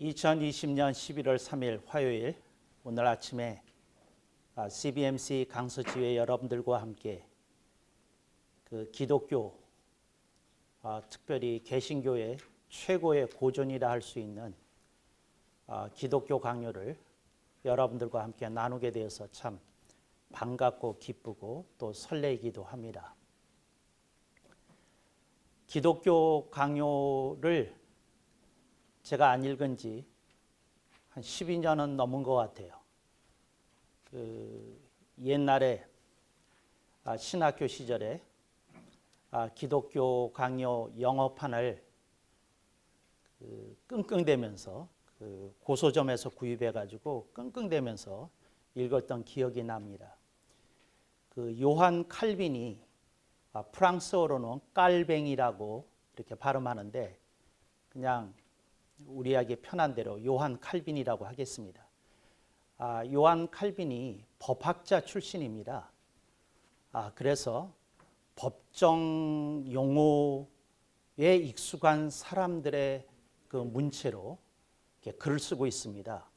2020년 11월 3일 화요일 오늘 아침에 CBMC 강서지회 여러분들과 함께 그 기독교 특별히 개신교의 최고의 고전이라 할 수 있는 기독교 강요를 여러분들과 함께 나누게 되어서 참 반갑고 기쁘고 또 설레기도 합니다. 기독교 강요를 제가 안 읽은 지 한 12년은 넘은 것 같아요. 옛날에 신학교 시절에 기독교 강요 영어판을 끙끙대면서 고서점에서 구입해가지고 끙끙대면서 읽었던 기억이 납니다. 요한 칼빈이 프랑스어로는 깔뱅이라고 이렇게 발음하는데 그냥 우리에게 편한 대로 요한 칼빈이라고 하겠습니다. 요한 칼빈이 법학자 출신입니다. 그래서 법정 용어에 익숙한 사람들의 그 문체로 이렇게 글을 쓰고 있습니다.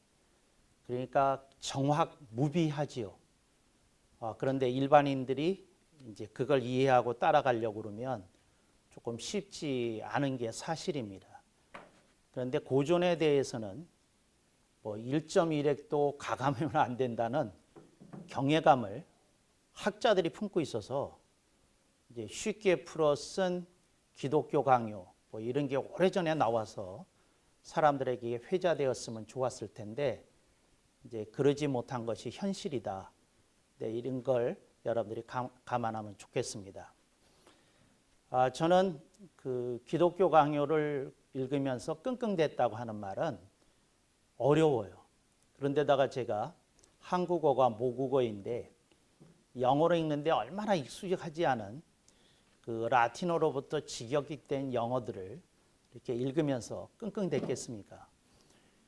그러니까 정확무비하지요. 그런데 일반인들이 이제 그걸 이해하고 따라가려고 그러면 조금 쉽지 않은 게 사실입니다. 그런데 고전에 대해서는 1.1획도 가감하면 안 된다는 경외감을 학자들이 품고 있어서 이제 쉽게 풀어 쓴 기독교 강요 이런 게 오래전에 나와서 사람들에게 회자되었으면 좋았을 텐데 이제 그러지 못한 것이 현실이다. 이런 걸 여러분들이 감안하면 좋겠습니다. 저는 그 기독교 강요를 읽으면서 끙끙댔다고 하는 말은 어려워요. 그런데다가 제가 한국어가 모국어인데 영어로 읽는데 얼마나 익숙하지 않은 그 라틴어로부터 직역된 영어들을 이렇게 읽으면서 끙끙댔겠습니까?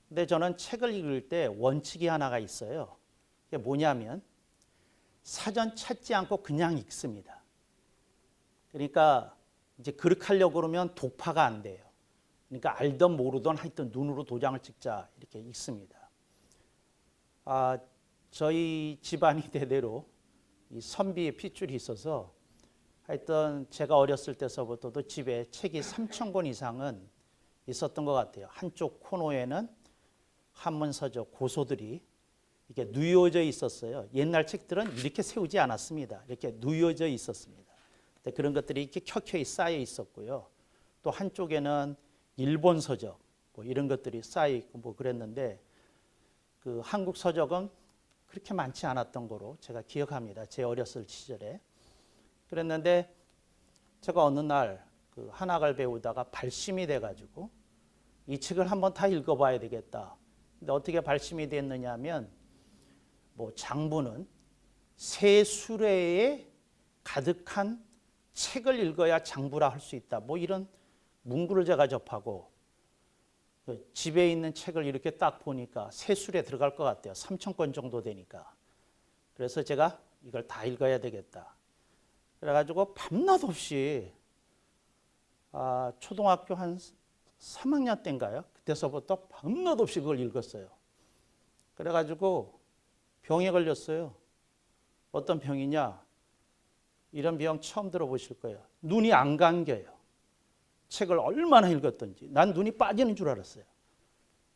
근데 저는 책을 읽을 때 원칙이 하나가 있어요. 그게 뭐냐면 사전 찾지 않고 그냥 읽습니다. 그러니까 이제 그렇게 하려고 그러면 독파가 안 돼요. 그러니까 알던 모르던 하여튼 눈으로 도장을 찍자 이렇게 읽습니다. 저희 집안이 대대로 이 선비의 핏줄이 있어서 하여튼 제가 어렸을 때서부터도 집에 책이 3,000권 이상은 있었던 것 같아요. 한쪽 코너에는 한문서적 고소들이 이렇게 누워져 있었어요. 옛날 책들은 이렇게 세우지 않았습니다. 이렇게 누워져 있었습니다. 그런 것들이 이렇게 켜켜이 쌓여 있었고요. 또 한쪽에는 일본 서적 이런 것들이 쌓여 있고 그랬는데 그 한국 서적은 그렇게 많지 않았던 거로 제가 기억합니다. 제 어렸을 시절에. 그랬는데 제가 어느 날 그 한학을 배우다가 발심이 돼가지고 이 책을 한번 다 읽어봐야 되겠다. 근데 어떻게 발심이 됐느냐 하면 장부는 새 수레에 가득한 책을 읽어야 장부라 할 수 있다. 이런 문구를 제가 접하고 집에 있는 책을 이렇게 딱 보니까 새 수레에 들어갈 것 같아요. 3,000권 정도 되니까. 그래서 제가 이걸 다 읽어야 되겠다. 그래가지고 밤낮 없이 초등학교 한 3학년 때인가요? 그때서부터 밤낮 없이 그걸 읽었어요. 그래가지고 병에 걸렸어요. 어떤 병이냐? 이런 병 처음 들어보실 거예요. 눈이 안 감겨요. 책을 얼마나 읽었던지. 난 눈이 빠지는 줄 알았어요.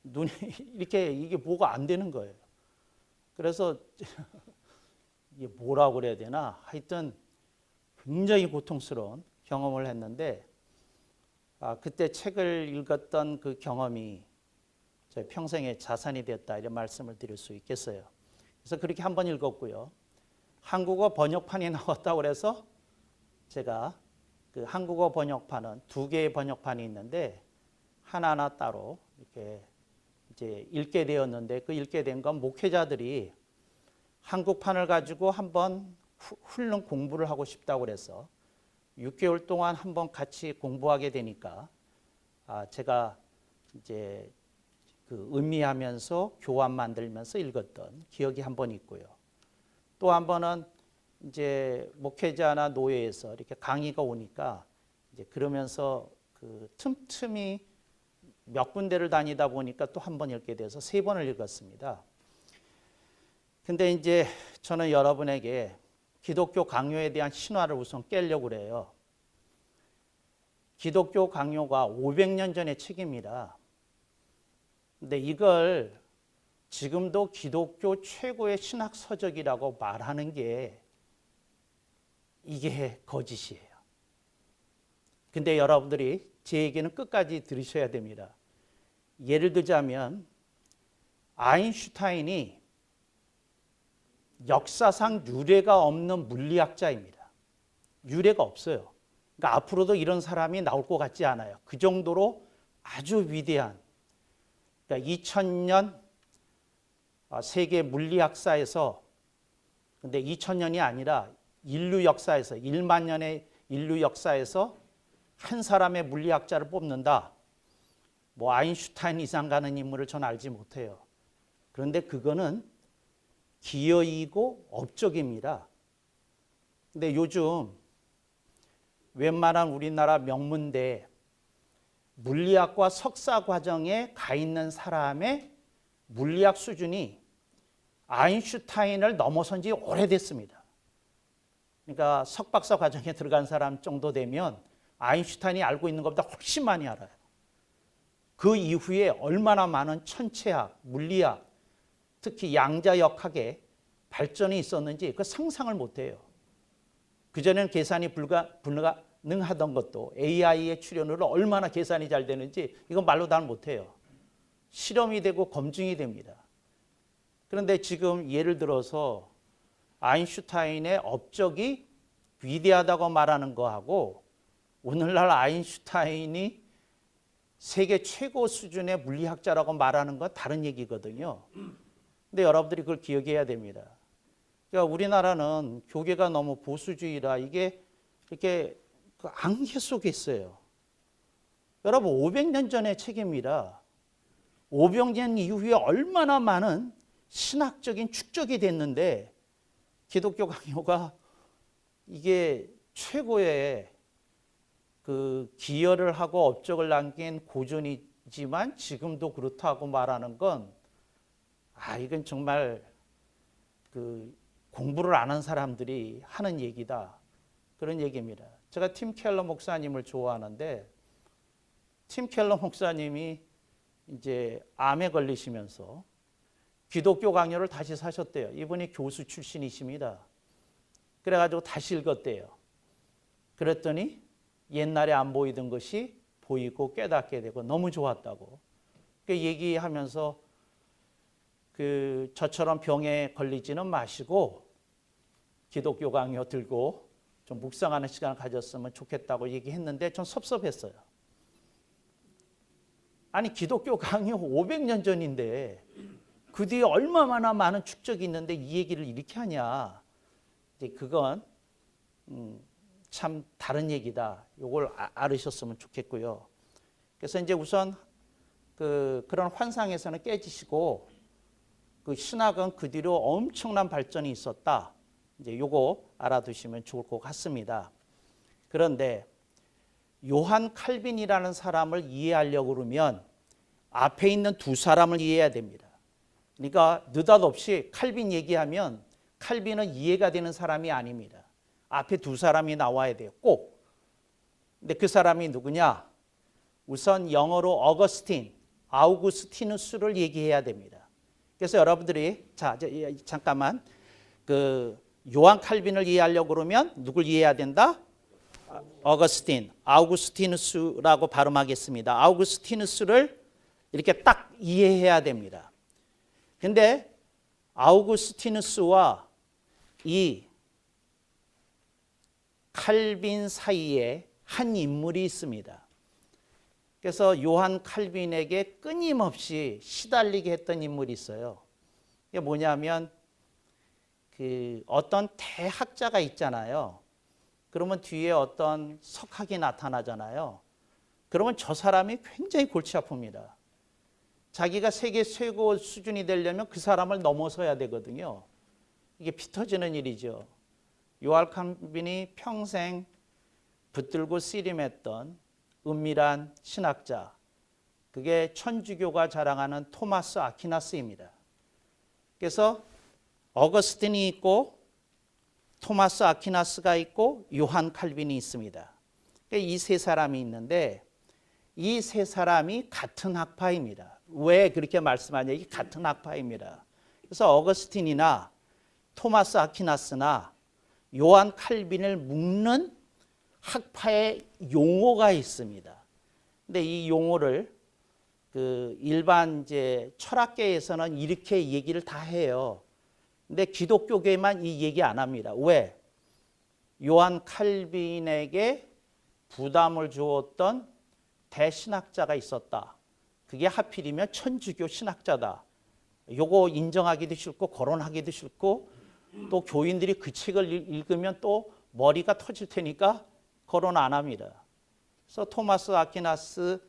눈이 이렇게 이게 뭐가 안 되는 거예요. 그래서 이게 뭐라고 그래야 되나? 하여튼 굉장히 고통스러운 경험을 했는데 그때 책을 읽었던 그 경험이 제 평생의 자산이 됐다 이런 말씀을 드릴 수 있겠어요. 그래서 그렇게 한번 읽었고요. 한국어 번역판이 나왔다고 그래서 제가 그 한국어 번역판은 2개의 번역판이 있는데 하나하나 따로 이렇게 이제 읽게 되었는데 그 읽게 된 건 목회자들이 한국판을 가지고 한번 훑는 공부를 하고 싶다고 그래서 6개월 동안 한번 같이 공부하게 되니까 제가 이제 그 음미하면서 교환 만들면서 읽었던 기억이 한 번 있고요. 또 한 번은 이제 목회자나 노예에서 이렇게 강의가 오니까 이제 그러면서 그 틈틈이 몇 군데를 다니다 보니까 또 한 번 읽게 돼서 3번을 읽었습니다. 근데 이제 저는 여러분에게 기독교 강요에 대한 신화를 우선 깨려고 그래요. 기독교 강요가 500년 전의 책입니다. 근데 이걸 지금도 기독교 최고의 신학 서적이라고 말하는 게 이게 거짓이에요. 근데 여러분들이 제 얘기는 끝까지 들으셔야 됩니다. 예를 들자면 아인슈타인이 역사상 유례가 없는 물리학자입니다. 유례가 없어요. 그러니까 앞으로도 이런 사람이 나올 것 같지 않아요. 그 정도로 아주 위대한, 그러니까 2000년 세계 물리학사에서, 근데 2000년이 아니라 인류 역사에서, 1만 년의 인류 역사에서 한 사람의 물리학자를 뽑는다. 뭐 아인슈타인 이상 가는 인물을 전 알지 못해요. 그런데 그거는 기여이고 업적입니다. 근데 요즘 웬만한 우리나라 명문대 물리학과 석사 과정에 가 있는 사람의 물리학 수준이 아인슈타인을 넘어선 지 오래됐습니다. 그러니까 석박사 과정에 들어간 사람 정도 되면 아인슈타인이 알고 있는 것보다 훨씬 많이 알아요. 그 이후에 얼마나 많은 천체학, 물리학, 특히 양자역학에 발전이 있었는지 그 상상을 못해요. 그전에는 계산이 불가능하던 것도 AI의 출현으로 얼마나 계산이 잘 되는지 이건 말로 다 못해요. 실험이 되고 검증이 됩니다. 그런데 지금 예를 들어서 아인슈타인의 업적이 위대하다고 말하는 거하고 오늘날 아인슈타인이 세계 최고 수준의 물리학자라고 말하는 건 다른 얘기거든요. 근데 여러분들이 그걸 기억해야 됩니다. 그러니까 우리나라는 교계가 너무 보수주의라 이게 이렇게 그 안개 속에 있어요. 여러분 500년 전의 책입니다. 500년 이후에 얼마나 많은 신학적인 축적이 됐는데 기독교 강요가 이게 최고의 그 기여를 하고 업적을 남긴 고전이지만 지금도 그렇다고 말하는 건 이건 정말 그 공부를 안 한 사람들이 하는 얘기다. 그런 얘기입니다. 제가 팀 켈러 목사님을 좋아하는데 팀 켈러 목사님이 이제 암에 걸리시면서 기독교 강요를 다시 사셨대요. 이분이 교수 출신이십니다. 그래가지고 다시 읽었대요. 그랬더니 옛날에 안 보이던 것이 보이고 깨닫게 되고 너무 좋았다고. 그 얘기하면서 저처럼 병에 걸리지는 마시고 기독교 강요 들고 좀 묵상하는 시간을 가졌으면 좋겠다고 얘기했는데 전 섭섭했어요. 아니 기독교 강요 500년 전인데 그 뒤에 얼마나 많은 축적이 있는데 이 얘기를 이렇게 하냐. 그건 참 다른 얘기다. 이걸 알으셨으면 좋겠고요. 그래서 이제 우선 그런 환상에서는 깨지시고 그 신학은 그 뒤로 엄청난 발전이 있었다. 이제 요거 알아두시면 좋을 것 같습니다. 그런데 요한 칼빈이라는 사람을 이해하려고 그러면 앞에 있는 두 사람을 이해해야 됩니다. 그러니까 느닷없이 칼빈 얘기하면 칼빈은 이해가 되는 사람이 아닙니다. 앞에 두 사람이 나와야 돼요. 꼭. 근데 그 사람이 누구냐? 우선 영어로 어거스틴, 아우구스티누스를 얘기해야 됩니다. 그래서 여러분들이 잠깐만 요한 칼빈을 이해하려고 그러면 누굴 이해해야 된다? 어거스틴, 아우구스티누스라고 발음하겠습니다. 아우구스티누스를 이렇게 딱 이해해야 됩니다. 근데 아우구스티누스와 이 칼빈 사이에 한 인물이 있습니다. 그래서 요한 칼빈에게 끊임없이 시달리게 했던 인물이 있어요. 이게 뭐냐면 어떤 대학자가 있잖아요. 그러면 뒤에 어떤 석학이 나타나잖아요. 그러면 저 사람이 굉장히 골치 아픕니다. 자기가 세계 최고 수준이 되려면 그 사람을 넘어서야 되거든요. 이게 피 터지는 일이죠. 요한 칼빈이 평생 붙들고 씨름했던 은밀한 신학자, 그게 천주교가 자랑하는 토마스 아퀴나스입니다. 그래서 어거스틴이 있고 토마스 아퀴나스가 있고 요한 칼빈이 있습니다. 이 세 사람이 있는데 이 세 사람이 같은 학파입니다. 왜 그렇게 말씀하냐? 이게 같은 학파입니다. 그래서 어거스틴이나 토마스 아퀴나스나 요한 칼빈을 묶는 학파의 용어가 있습니다. 근데 이 용어를 그 일반 이제 철학계에서는 이렇게 얘기를 다 해요. 근데 기독교계만 이 얘기 안 합니다. 왜? 요한 칼빈에게 부담을 주었던 대신학자가 있었다. 그게 하필이면 천주교 신학자다. 요거 인정하기도 싫고 거론하기도 싫고 또 교인들이 그 책을 읽으면 또 머리가 터질 테니까 거론 안 합니다. 그래서 토마스 아퀴나스가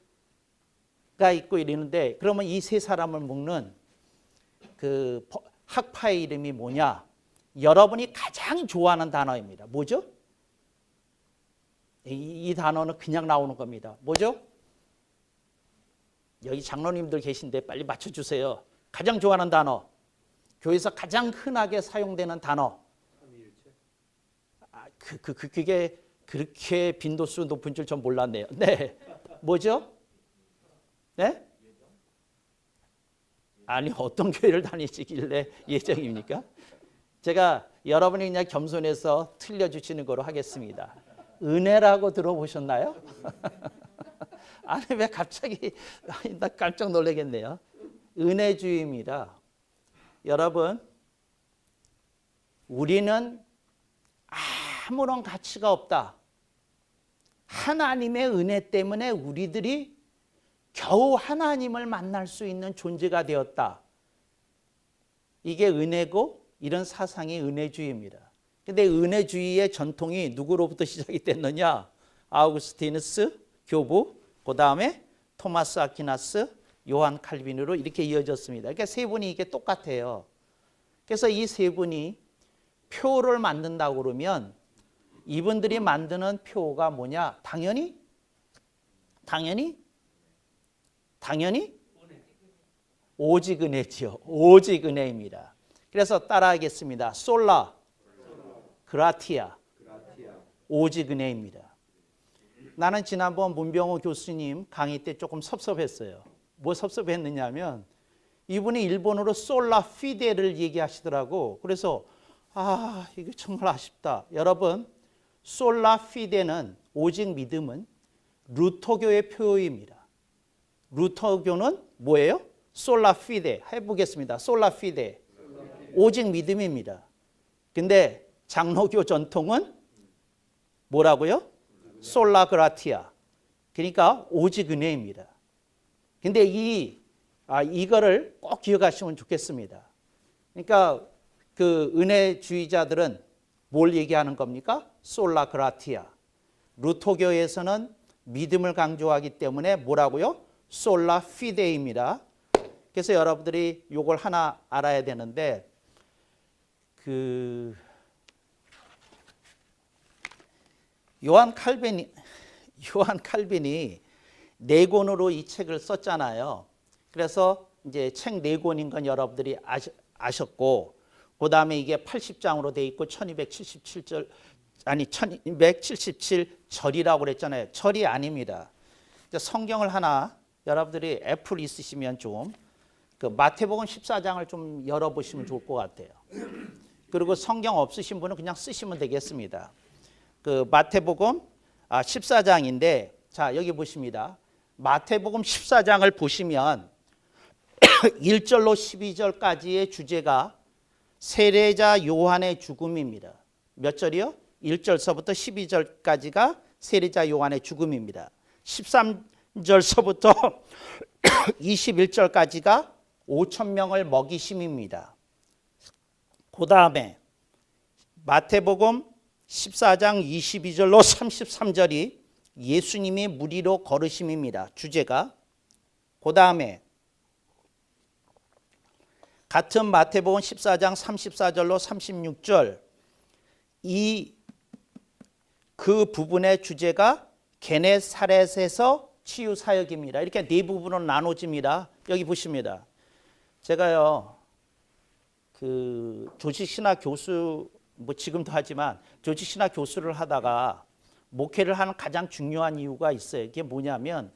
있고 이러는데 그러면 이 세 사람을 묶는 그 학파의 이름이 뭐냐? 여러분이 가장 좋아하는 단어입니다. 뭐죠? 이 단어는 그냥 나오는 겁니다. 뭐죠? 여기 장로님들 계신데 빨리 맞춰주세요. 가장 좋아하는 단어. 교회에서 가장 흔하게 사용되는 단어. 그게 그렇게 빈도수 높은 줄 전 몰랐네요. 네. 뭐죠? 네? 아니 어떤 교회를 다니시길래 예정입니까? 제가 여러분이 그냥 겸손해서 틀려주시는 거로 하겠습니다. 은혜라고 들어보셨나요? 아니 왜 갑자기 나 깜짝 놀라겠네요. 은혜주의입니다. 여러분 우리는 아무런 가치가 없다. 하나님의 은혜 때문에 우리들이 겨우 하나님을 만날 수 있는 존재가 되었다. 이게 은혜고 이런 사상이 은혜주의입니다. 근데 은혜주의의 전통이 누구로부터 시작이 됐느냐? 아우구스티누스 교부, 그 다음에 토마스 아퀴나스, 요한 칼빈으로 이렇게 이어졌습니다. 그러니까 세 분이 이게 똑같아요. 그래서 이 세 분이 표를 만든다고 그러면 이분들이 만드는 표가 뭐냐? 당연히 오직 은혜지요. 오직 은혜입니다. 그래서 따라하겠습니다. 솔라 그라티아. 오직 은혜입니다. 나는 지난번 문병호 교수님 강의 때 조금 섭섭했어요. 뭐 섭섭했느냐면 이분이 일본어로 솔라 피데를 얘기하시더라고. 그래서 이거 정말 아쉽다. 여러분 솔라 피데는 오직 믿음은 루터교의 표어입니다. 루터교는 뭐예요? 솔라 피데. 해보겠습니다. 솔라 피데. 오직 믿음입니다. 근데 장로교 전통은 뭐라고요? 솔라 그라티아. 그러니까 오직 은혜입니다. 근데 이거를 꼭 기억하시면 좋겠습니다. 그러니까 그 은혜주의자들은 뭘 얘기하는 겁니까? 솔라 그라티아. 루터교에서는 믿음을 강조하기 때문에 뭐라고요? 솔라 피데입니다. 그래서 여러분들이 이걸 하나 알아야 되는데 요한 칼빈이 네 권으로 이 책을 썼잖아요. 그래서 이제 책 네 권인 건 여러분들이 아셨고, 그 다음에 이게 80장으로 돼 있고 1277절이라고 그랬잖아요. 절이 아닙니다. 성경을 하나 여러분들이 애플 있으시면 좀 그 마태복음 14장을 좀 열어보시면 좋을 것 같아요. 그리고 성경 없으신 분은 그냥 쓰시면 되겠습니다. 그 마태복음 14장인데 자 여기 보십니다. 마태복음 14장을 보시면 1절로 12절까지의 주제가 세례자 요한의 죽음입니다. 몇 절이요? 1절서부터 12절까지가 세례자 요한의 죽음입니다. 13절서부터 21절까지가 5,000명을 먹이심입니다. 그 다음에 마태복음 14장 22절로 33절이 예수님이 무리로 걸으심입니다. 주제가. 그 다음에 같은 마태복음 14장 34절로 36절 그 부분의 주제가 게네사렛에서 치유 사역입니다. 이렇게 네 부분으로 나눠집니다. 여기 보십니다. 제가요 그 조직신학 교수 뭐 지금도 하지만 조직신학 교수를 하다가 목회를 하는 가장 중요한 이유가 있어요. 이게 뭐냐면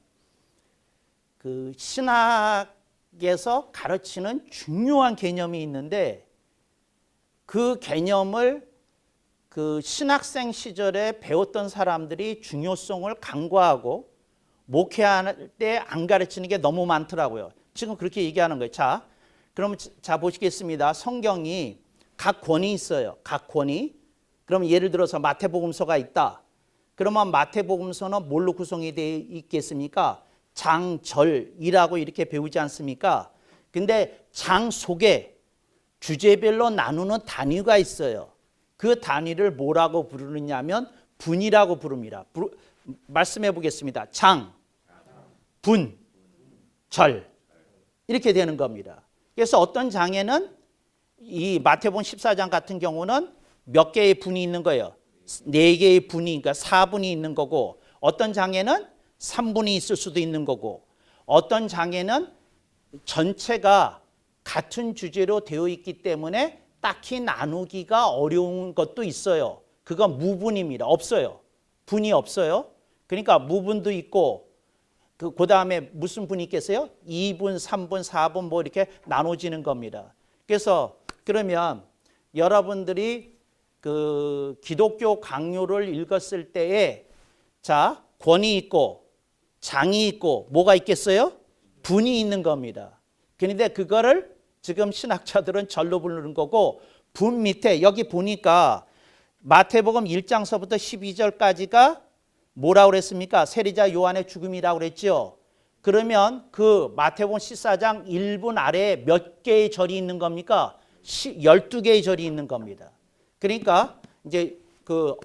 그 신학에서 가르치는 중요한 개념이 있는데 그 개념을 그 신학생 시절에 배웠던 사람들이 중요성을 간과하고 목회할 때 안 가르치는 게 너무 많더라고요. 지금 그렇게 얘기하는 거예요. 자, 그럼 자 보시겠습니다. 성경이 각 권이 있어요. 각 권이. 그럼 예를 들어서 마태복음서가 있다. 그러면 마태복음서는 뭘로 구성이 되어 있겠습니까? 장절이라고 이렇게 배우지 않습니까? 근데 장 속에 주제별로 나누는 단위가 있어요. 그 단위를 뭐라고 부르느냐면 분이라고 부릅니다. 말씀해 보겠습니다. 장, 분, 절 이렇게 되는 겁니다. 그래서 어떤 장에는 이 마태복음 14장 같은 경우는 몇 개의 분이 있는 거예요. 4개의 분이, 그러니까 4분이 있는 거고, 어떤 장에는 3분이 있을 수도 있는 거고, 어떤 장에는 전체가 같은 주제로 되어 있기 때문에 딱히 나누기가 어려운 것도 있어요. 그건 무분입니다. 없어요. 분이 없어요. 그러니까 무분도 있고, 그 다음에 무슨 분이 있겠어요? 2분, 3분, 4분 뭐 이렇게 나눠지는 겁니다. 그래서 그러면 여러분들이 그 기독교 강요를 읽었을 때에 자, 권이 있고 장이 있고 뭐가 있겠어요? 분이 있는 겁니다. 그런데 그거를 지금 신학자들은 절로 부르는 거고, 분 밑에 여기 보니까 마태복음 1장서부터 12절까지가 뭐라고 그랬습니까? 세리자 요한의 죽음이라고 그랬죠. 그러면 그 마태복음 14장 1분 아래에 몇 개의 절이 있는 겁니까? 12개의 절이 있는 겁니다. 그러니까 이제 그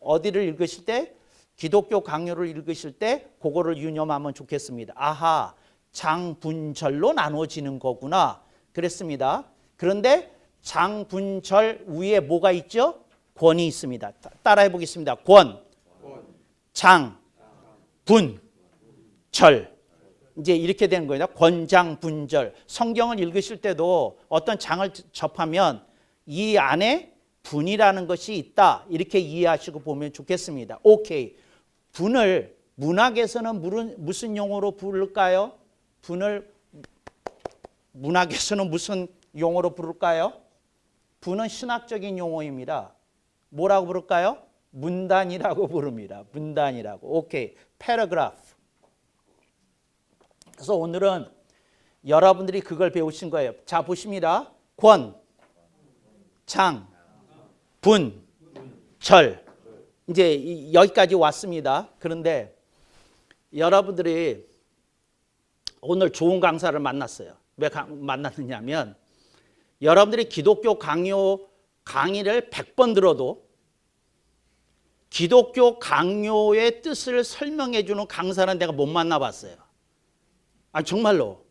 어디를 읽으실 때 기독교 강요를 읽으실 때 그거를 유념하면 좋겠습니다. 아하, 장분절로 나눠지는 거구나 그랬습니다. 그런데 장분절 위에 뭐가 있죠? 권이 있습니다. 따라해 보겠습니다. 권, 장, 분, 절. 이제 이렇게 되는 거예요. 권장분절. 성경을 읽으실 때도 어떤 장을 접하면 이 안에 분이라는 것이 있다. 이렇게 이해하시고 보면 좋겠습니다. 오케이. 분을 문학에서는 무슨 용어로 부를까요? 분을 문학에서는 무슨 용어로 부를까요? 분은 신학적인 용어입니다. 뭐라고 부를까요? 문단이라고 부릅니다. 문단이라고. 오케이. 패러그래프. 그래서 오늘은 여러분들이 그걸 배우신 거예요. 자, 보십니다. 권, 장, 분, 절. 이제 여기까지 왔습니다. 그런데 여러분들이 오늘 좋은 강사를 만났어요. 왜 만났느냐면 여러분들이 기독교 강의를 100번 들어도 기독교 강요의 뜻을 설명해 주는 강사는 내가 못 만나봤어요. 아, 정말로.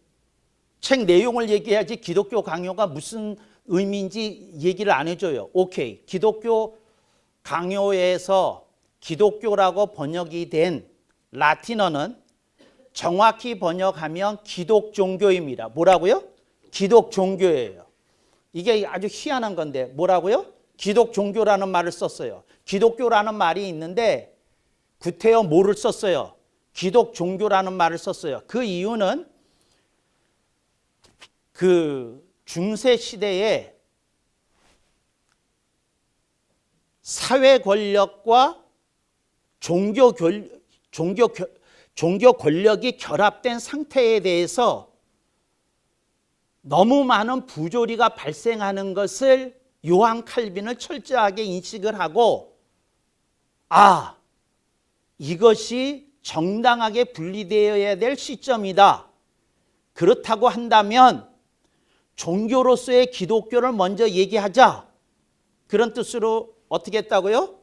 책 내용을 얘기해야지 기독교 강요가 무슨 의미인지 얘기를 안 해줘요. 오케이. 기독교 강요에서 기독교라고 번역이 된 라틴어는 정확히 번역하면 기독 종교입니다. 뭐라고요? 기독 종교예요. 이게 아주 희한한 건데 뭐라고요? 기독 종교라는 말을 썼어요. 기독교라는 말이 있는데 구태여 뭐를 썼어요? 기독 종교라는 말을 썼어요. 그 이유는 그 중세 시대에 사회 권력과 종교 권력이 결합된 상태에 대해서 너무 많은 부조리가 발생하는 것을 요한 칼빈은 철저하게 인식을 하고, 아, 이것이 정당하게 분리되어야 될 시점이다. 그렇다고 한다면 종교로서의 기독교를 먼저 얘기하자. 그런 뜻으로 어떻게 했다고요?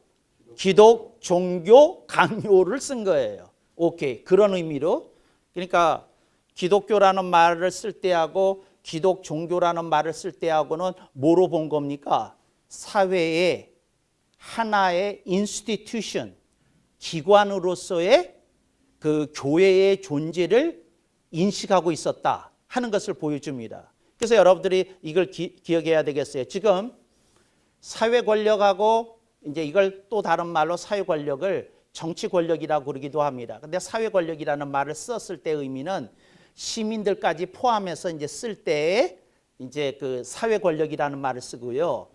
기독 종교 강요를 쓴 거예요. 오케이. 그런 의미로. 그러니까 기독교라는 말을 쓸 때하고 기독 종교라는 말을 쓸 때하고는 뭐로 본 겁니까? 사회의 하나의 인스티튜션, 기관으로서의 그 교회의 존재를 인식하고 있었다 하는 것을 보여줍니다. 그래서 여러분들이 이걸 기억해야 되겠어요. 지금 사회 권력하고 이제 이걸 또 다른 말로 사회 권력을 정치 권력이라고 그러기도 합니다. 근데 사회 권력이라는 말을 썼을 때 의미는 시민들까지 포함해서 이제 쓸 때에 이제 그 사회 권력이라는 말을 쓰고요.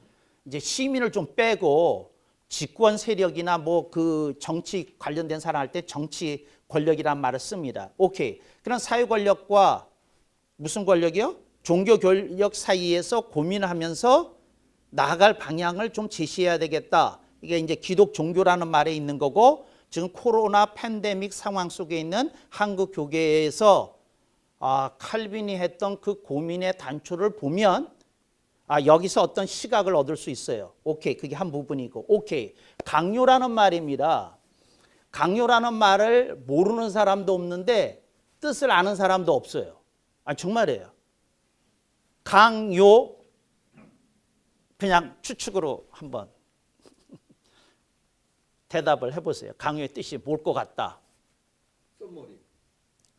이제 시민을 좀 빼고 집권 세력이나 뭐 그 정치 관련된 사람 할 때 정치 권력이라는 말을 씁니다. 오케이. 그런 사회 권력과 무슨 권력이요? 종교 권력 사이에서 고민하면서 나아갈 방향을 좀 제시해야 되겠다. 이게 이제 기독 종교라는 말에 있는 거고, 지금 코로나 팬데믹 상황 속에 있는 한국 교계에서 칼빈이 했던 그 고민의 단초를 보면 여기서 어떤 시각을 얻을 수 있어요. 오케이, 그게 한 부분이고, 오케이, 강요라는 말입니다. 강요라는 말을 모르는 사람도 없는데 뜻을 아는 사람도 없어요. 정말이에요. 강요, 그냥 추측으로 한번 대답을 해보세요. 강요의 뜻이 뭘 것 같다?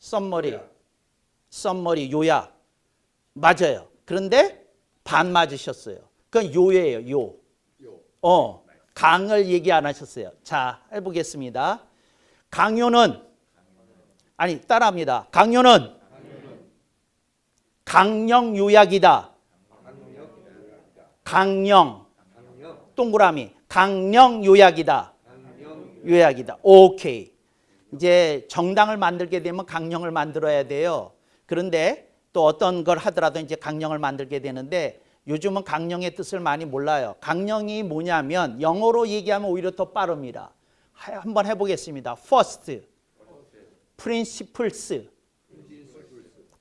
썸머리, 요약. 맞아요. 그런데 반 맞으셨어요. 그건 요예요, 요. 강을 얘기 안 하셨어요. 자, 해보겠습니다. 강요는, 따라합니다. 강요는 강령 요약이다. 강령, 동그라미, 강령 요약이다. 요약이다. 오케이. 이제 정당을 만들게 되면 강령을 만들어야 돼요. 그런데 또 어떤 걸 하더라도 이제 강령을 만들게 되는데 요즘은 강령의 뜻을 많이 몰라요. 강령이 뭐냐면 영어로 얘기하면 오히려 더 빠릅니다. 한번 해보겠습니다. First, principles.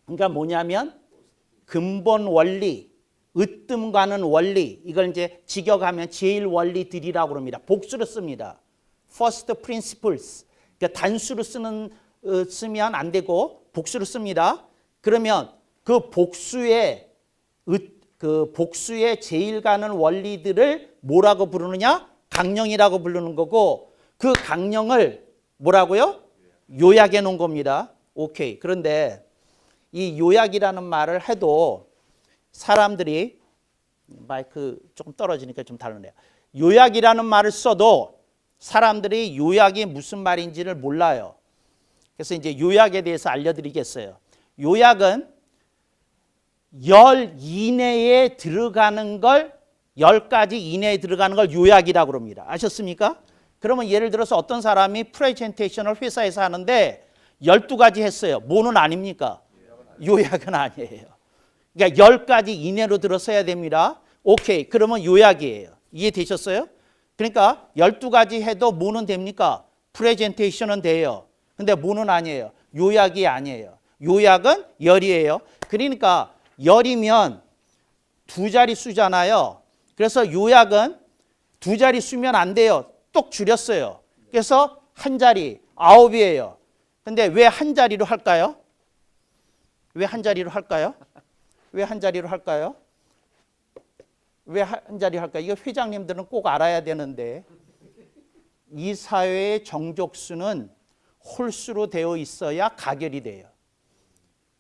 그러니까 뭐냐면 근본 원리, 으뜸가는 원리. 이걸 이제 직역하면 제일 원리들이라고 그럽니다. 복수로 씁니다. First principles. 그러니까 단수로 쓰면 안 되고 복수로 씁니다. 그러면 그 복수의 제일 가는 원리들을 뭐라고 부르느냐? 강령이라고 부르는 거고, 그 강령을 뭐라고요? 요약해 놓은 겁니다. 오케이. 그런데 이 요약이라는 말을 해도 사람들이, 마이크 조금 떨어지니까 좀 다르네요. 요약이라는 말을 써도 사람들이 요약이 무슨 말인지를 몰라요. 그래서 이제 요약에 대해서 알려드리겠어요. 요약은 열 이내에 들어가는 걸, 10가지 이내에 들어가는 걸 요약이라고 그럽니다. 아셨습니까? 그러면 예를 들어서 어떤 사람이 프레젠테이션을 회사에서 하는데 12가지 했어요. 뭐는 아닙니까? 요약은 아니에요. 그러니까 10가지 이내로 들어서야 됩니다. 오케이. 그러면 요약이에요. 이해되셨어요? 그러니까 12가지 해도 뭐는 됩니까? 프레젠테이션은 돼요. 근데 뭐는 아니에요. 요약이 아니에요. 요약은 열이에요. 그러니까 열이면 두 자리 수잖아요. 그래서 요약은 두 자리 수면 안 돼요. 똑 줄였어요. 그래서 한 자리, 9이에요. 근데 왜 한 자리로 할까요? 왜 한 자리로 할까요? 왜 한 자리로 할까요? 왜 한 자리 할까요? 이거 회장님들은 꼭 알아야 되는데, 이 사회의 정족수는 홀수로 되어 있어야 가결이 돼요.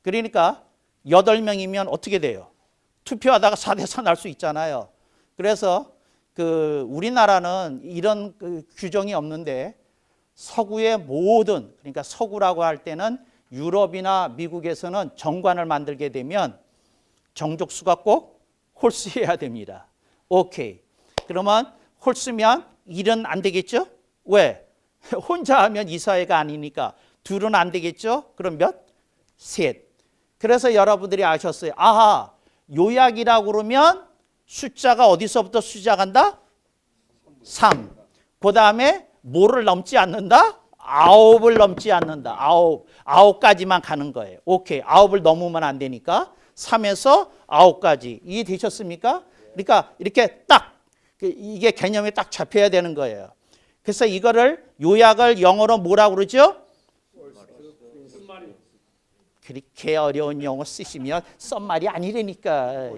그러니까 8명이면 어떻게 돼요? 투표하다가 4대4 날 수 있잖아요. 그래서 우리나라는 이런 규정이 없는데 서구의 모든, 그러니까 서구라고 할 때는 유럽이나 미국에서는 정관을 만들게 되면 정족수가 꼭 홀수여야 됩니다. 오케이. 그러면 홀수면 1은 안 되겠죠? 왜? 혼자 하면 이 사회가 아니니까. 둘은 안 되겠죠? 그럼 몇? 셋. 그래서 여러분들이 아셨어요. 아하, 요약이라고 그러면 숫자가 어디서부터 시작한다? 3. 그 다음에 뭐를 넘지 않는다? 9을 넘지 않는다. 9까지만 가는 거예요. 오케이. 9을 넘으면 안 되니까 3에서 9까지. 이해되셨습니까? 그러니까 이렇게 딱 이게 개념이 딱 잡혀야 되는 거예요. 그래서 이거를 요약을 영어로 뭐라고 그러죠? 그렇게 어려운 용어 쓰시면 썸말이 아니라니까.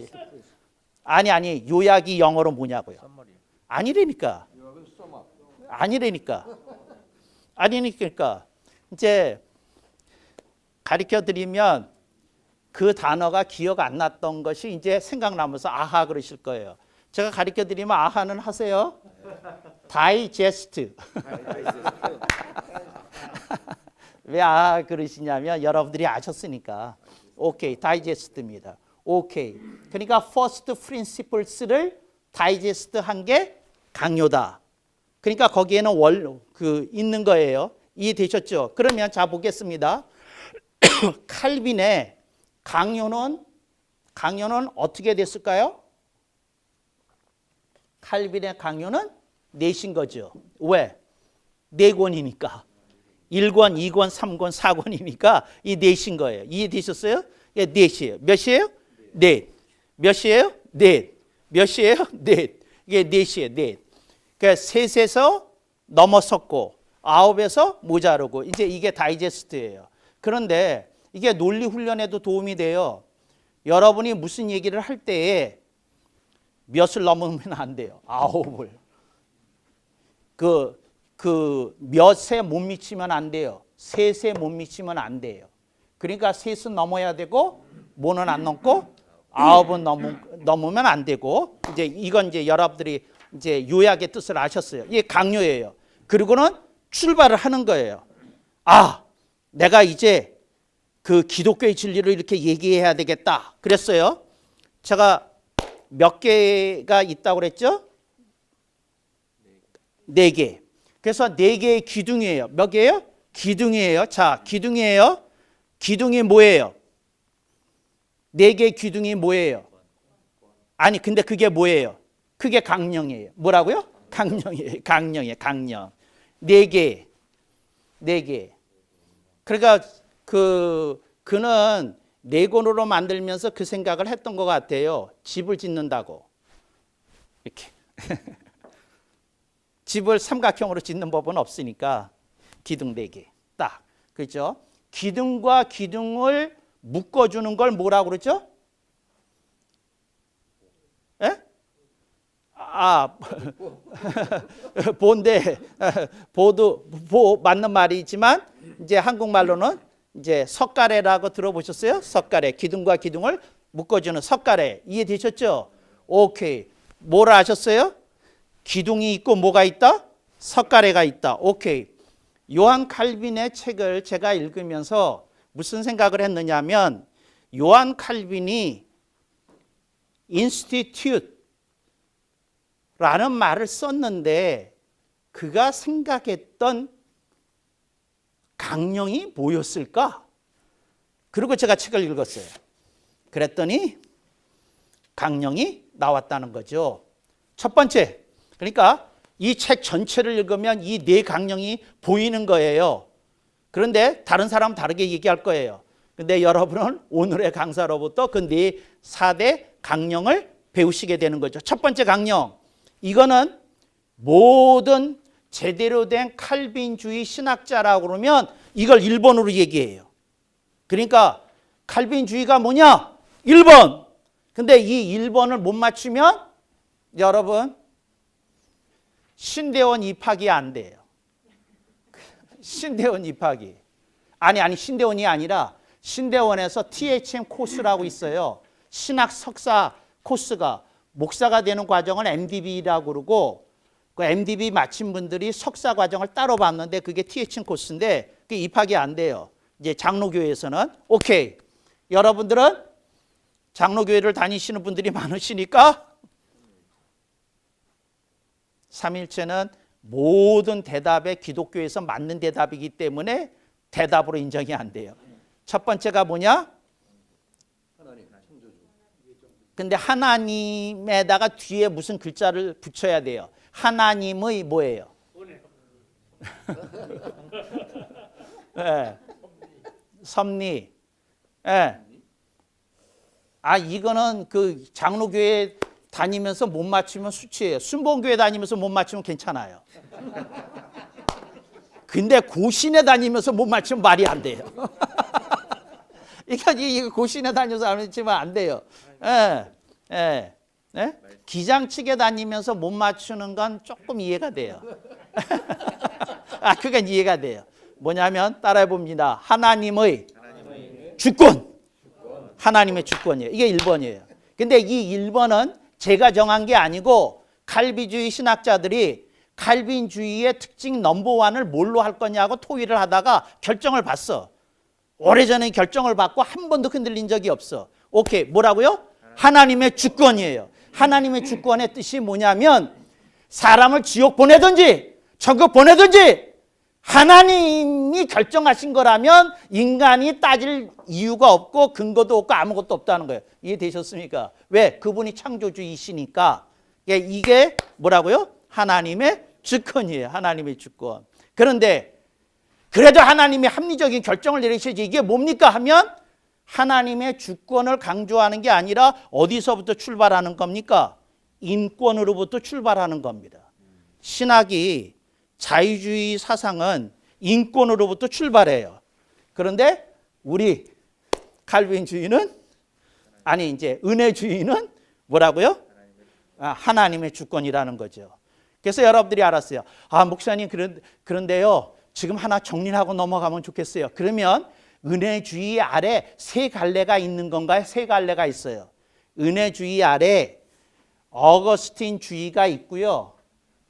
아니 요약이 영어로 뭐냐고요? 아니라니까. 아니라니까. 이제 가르쳐 드리면 그 단어가 기억 안 났던 것이 이제 생각나면서 아하 그러실 거예요. 제가 가르쳐 드리면 아하는 하세요. 다이제스트. 왜 아하 그러시냐면 여러분들이 아셨으니까. 오케이, 다이제스트입니다. 오케이. 그러니까 first principles를 다이제스트 한 게 강요다. 그러니까 거기에는 있는 거예요. 이해되셨죠? 그러면 자 보겠습니다. 칼빈의 강요는 어떻게 됐을까요? 칼빈의 강요는 넷인 거죠. 왜? 네 권이니까. 1권, 2권, 3권, 4권이니까 이 넷인 거예요. 이해되셨어요? 예, 넷이에요. 몇이에요? 넷. 몇이에요? 넷. 몇이에요? 넷. 이게 넷이에요. 넷. 그러니까 셋에서 넘어섰고 9에서 모자르고 이제 이게 다이제스트예요. 그런데 이게 논리 훈련에도 도움이 돼요. 여러분이 무슨 얘기를 할 때에 몇을 넘으면 안 돼요. 9을. 그 몇에 못 미치면 안 돼요. 셋에 못 미치면 안 돼요. 그러니까 셋은 넘어야 되고 뭐는 안 넘고 9은 넘으면 안 되고 이건 이제 여러분들이 이제 요약의 뜻을 아셨어요. 이게 강요예요. 그리고는 출발을 하는 거예요. 아, 내가 이제 그 기독교의 진리를 이렇게 얘기해야 되겠다. 그랬어요. 제가 몇 개가 있다고 그랬죠? 4개. 그래서 4개의 기둥이에요. 몇 개예요? 기둥이에요. 자, 기둥이에요. 기둥이 뭐예요? 4개의 기둥이 뭐예요? 아니, 근데 그게 뭐예요? 그게 강령이에요. 뭐라고요? 강령이에요. 강령이에요. 강령. 4개. 4개. 그러니까 그는 4권으로 만들면서 그 생각을 했던 것 같아요. 집을 짓는다고. 이렇게. 집을 삼각형으로 짓는 법은 없으니까 기둥 4개. 딱. 그렇죠? 기둥과 기둥을 묶어주는 걸 뭐라고 그러죠? 예? 보인데 보 맞는 말이지만 이제 한국말로는 이제 석가래라고 들어보셨어요? 석가래. 기둥과 기둥을 묶어주는 석가래. 이해되셨죠? 오케이. 뭐라 하셨어요? 기둥이 있고 뭐가 있다? 석가래가 있다. 오케이. 요한 칼빈의 책을 제가 읽으면서 무슨 생각을 했느냐면 요한 칼빈이 인스티튜트라는 말을 썼는데 그가 생각했던 강령이 뭐였을까? 그리고 제가 책을 읽었어요. 그랬더니 강령이 나왔다는 거죠. 첫 번째, 그러니까 이 책 전체를 읽으면 이 4강령이 보이는 거예요. 그런데 다른 사람은 다르게 얘기할 거예요. 근데 여러분은 오늘의 강사로부터 그 4대 강령을 배우시게 되는 거죠. 첫 번째 강령, 이거는 모든 제대로 된 칼빈주의 신학자라고 그러면 이걸 1번으로 얘기해요. 그러니까 칼빈주의가 뭐냐? 1번. 근데 이 1번을 못 맞추면 여러분 신대원 입학이 안 돼요. 신대원 입학이. 아니 신대원이 아니라 신대원에서 THM 코스라고 있어요. 신학 석사 코스가 목사가 되는 과정을 MDB라고 그러고 그 MDB 마친 분들이 석사 과정을 따로 봤는데 그게 THM 코스인데 그게 입학이 안 돼요. 이제 장로교회에서는. 오케이. 여러분들은 장로교회를 다니시는 분들이 많으시니까 삼일체는 모든 대답에 기독교에서 맞는 대답이기 때문에 대답으로 인정이 안 돼요. 첫 번째가 뭐냐? 근데 하나님에다가 뒤에 무슨 글자를 붙여야 돼요. 하나님의 뭐예요? 네. 섭리. 네. 이거는 그 장로교회 다니면서 못 맞추면 수치예요. 순복음교회 다니면서 못 맞추면 괜찮아요. 근데 고신에 다니면서 못 맞추면 말이 안 돼요. 이거 고신에 다녀서 안 맞추면 안 돼요. 기장측에 다니면서 못 맞추는 건 조금 이해가 돼요. 그건 이해가 돼요. 뭐냐면 따라해 봅니다. 하나님의 주권. 하나님의 주권이에요. 이게 1번이에요. 근데 이 1번은 제가 정한 게 아니고 칼빈주의 신학자들이 칼빈주의의 특징 넘버원을 뭘로 할 거냐고 토의를 하다가 결정을 봤어. 오래전에 결정을 받고 한 번도 흔들린 적이 없어. 오케이, 뭐라고요? 하나님의 주권이에요. 하나님의 주권의 뜻이 뭐냐면 사람을 지옥 보내든지 천국 보내든지 하나님이 결정하신 거라면 인간이 따질 이유가 없고 근거도 없고 아무것도 없다는 거예요. 이해되셨습니까? 왜? 그분이 창조주이시니까. 이게 뭐라고요? 하나님의 주권이에요. 하나님의 주권. 그런데 그래도 하나님이 합리적인 결정을 내리셔야지. 이게 뭡니까 하면 하나님의 주권을 강조하는 게 아니라 어디서부터 출발하는 겁니까? 인권으로부터 출발하는 겁니다. 신학이 자유주의 사상은 인권으로부터 출발해요. 그런데 우리 칼빈주의는 아니 이제 은혜주의는 뭐라고요? 하나님의 주권이라는 거죠. 그래서 여러분들이 알았어요. 목사님 그런데요. 지금 하나 정리하고 넘어가면 좋겠어요. 그러면 은혜주의 아래 세 갈래가 있는 건가요? 세 갈래가 있어요. 은혜주의 아래 어거스틴주의가 있고요.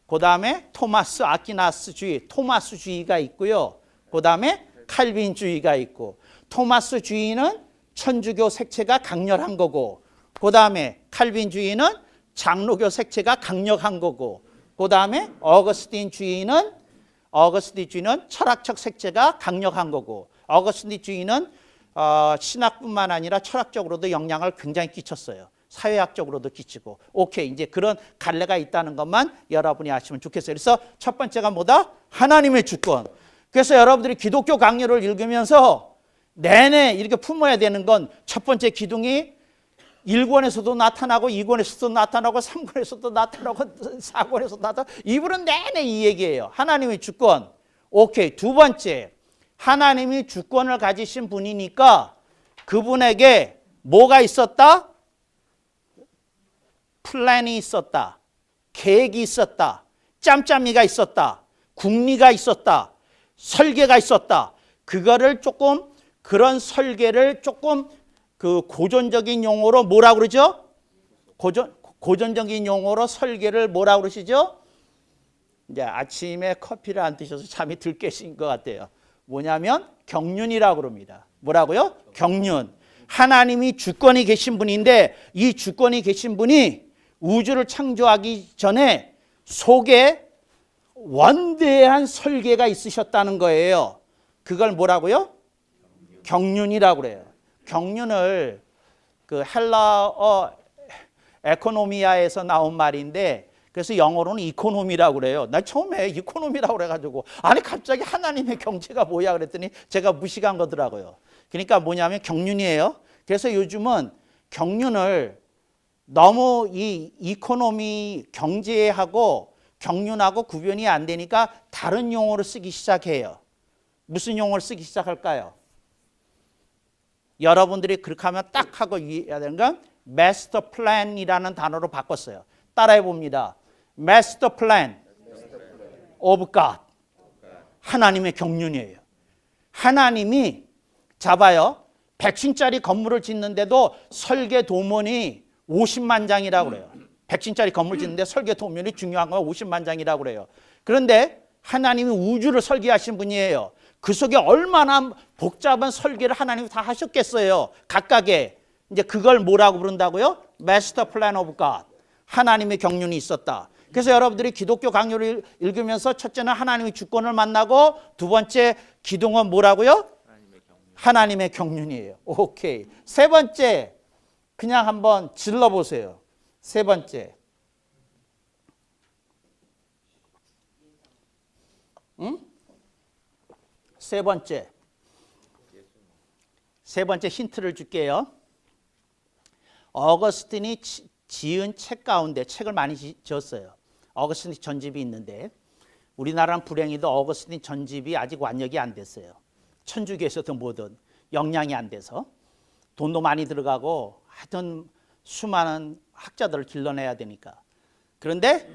그 다음에 토마스 아퀴나스주의, 토마스주의가 있고요. 그 다음에 칼빈주의가 있고, 토마스주의는 천주교 색채가 강렬한 거고, 그 다음에 칼빈주의는 장로교 색채가 강력한 거고, 그 다음에 어거스틴주의는 철학적 색채가 강력한 거고, 어거스틴주의는 신학뿐만 아니라 철학적으로도 영향을 굉장히 끼쳤어요. 사회학적으로도 끼치고. 오케이, 이제 그런 갈래가 있다는 것만 여러분이 아시면 좋겠어요. 그래서 첫 번째가 뭐다? 하나님의 주권. 그래서 여러분들이 기독교 강요를 읽으면서 내내 이렇게 품어야 되는 건 첫 번째 기둥이 1권에서도 나타나고 2권에서도 나타나고 3권에서도 나타나고 4권에서도 나타나고 이분은 내내 이 얘기예요. 하나님의 주권. 오케이, 두 번째 하나님이 주권을 가지신 분이니까 그분에게 뭐가 있었다? 플랜이 있었다. 계획이 있었다. 짬짬이가 있었다. 궁리가 있었다. 설계가 있었다. 그거를 조금 그런 설계를 조금 그 고전적인 용어로 뭐라고 그러죠? 고전적인 용어로 설계를 뭐라고 그러시죠? 이제 아침에 커피를 안 드셔서 잠이 들 깨신 것 같아요. 뭐냐면 경륜이라고 그럽니다. 뭐라고요? 경륜. 하나님이 주권이 계신 분인데 이 주권이 계신 분이 우주를 창조하기 전에 속에 원대한 설계가 있으셨다는 거예요. 그걸 뭐라고요? 경륜이라고 그래요. 경륜을 그 헬라어 에코노미아에서 나온 말인데 그래서 영어로는 이코노미라고 그래요. 나 처음에 이코노미라고 그래가지고 아니 갑자기 하나님의 경제가 뭐야 그랬더니 제가 무식한 거더라고요. 그러니까 뭐냐면 경륜이에요. 그래서 요즘은 경륜을 너무 이 이코노미 경제하고 경륜하고 구별이 안 되니까 다른 용어로 쓰기 시작해요. 무슨 용어를 쓰기 시작할까요? 여러분들이 그렇게 하면 딱 하고 이해해야 되는 건 마스터 플랜이라는 단어로 바꿨어요. 따라해 봅니다. 마스터 플랜 오브 갓. 하나님의 경륜이에요. 하나님이 잡아요. 100층짜리 건물을 짓는데도 설계 도면이 50만 장이라고 그래요. 100층짜리 건물 짓는데 설계 도면이 중요한 건 50만 장이라고 그래요. 그런데 하나님이 우주를 설계하신 분이에요. 그 속에 얼마나 복잡한 설계를 하나님이 다 하셨겠어요. 각각의. 이제 그걸 뭐라고 부른다고요? 마스터 플랜 오브 갓. 하나님의 경륜이 있었다. 그래서 여러분들이 기독교 강요를 읽으면서 첫째는 하나님의 주권을 만나고 두 번째 기둥은 뭐라고요? 하나님의 경륜이에요. 오케이. 세 번째 그냥 한번 질러보세요. 세 번째. 응? 세 번째 힌트를 줄게요. 어거스틴이 지은 책 가운데 책을 많이 지었어요. 어거스틴 전집이 있는데 우리나라는 불행히도 어거스틴 전집이 아직 완역이 안 됐어요. 천주교에서든 뭐든 영향이 안 돼서 돈도 많이 들어가고 하여튼 수많은 학자들을 길러내야 되니까. 그런데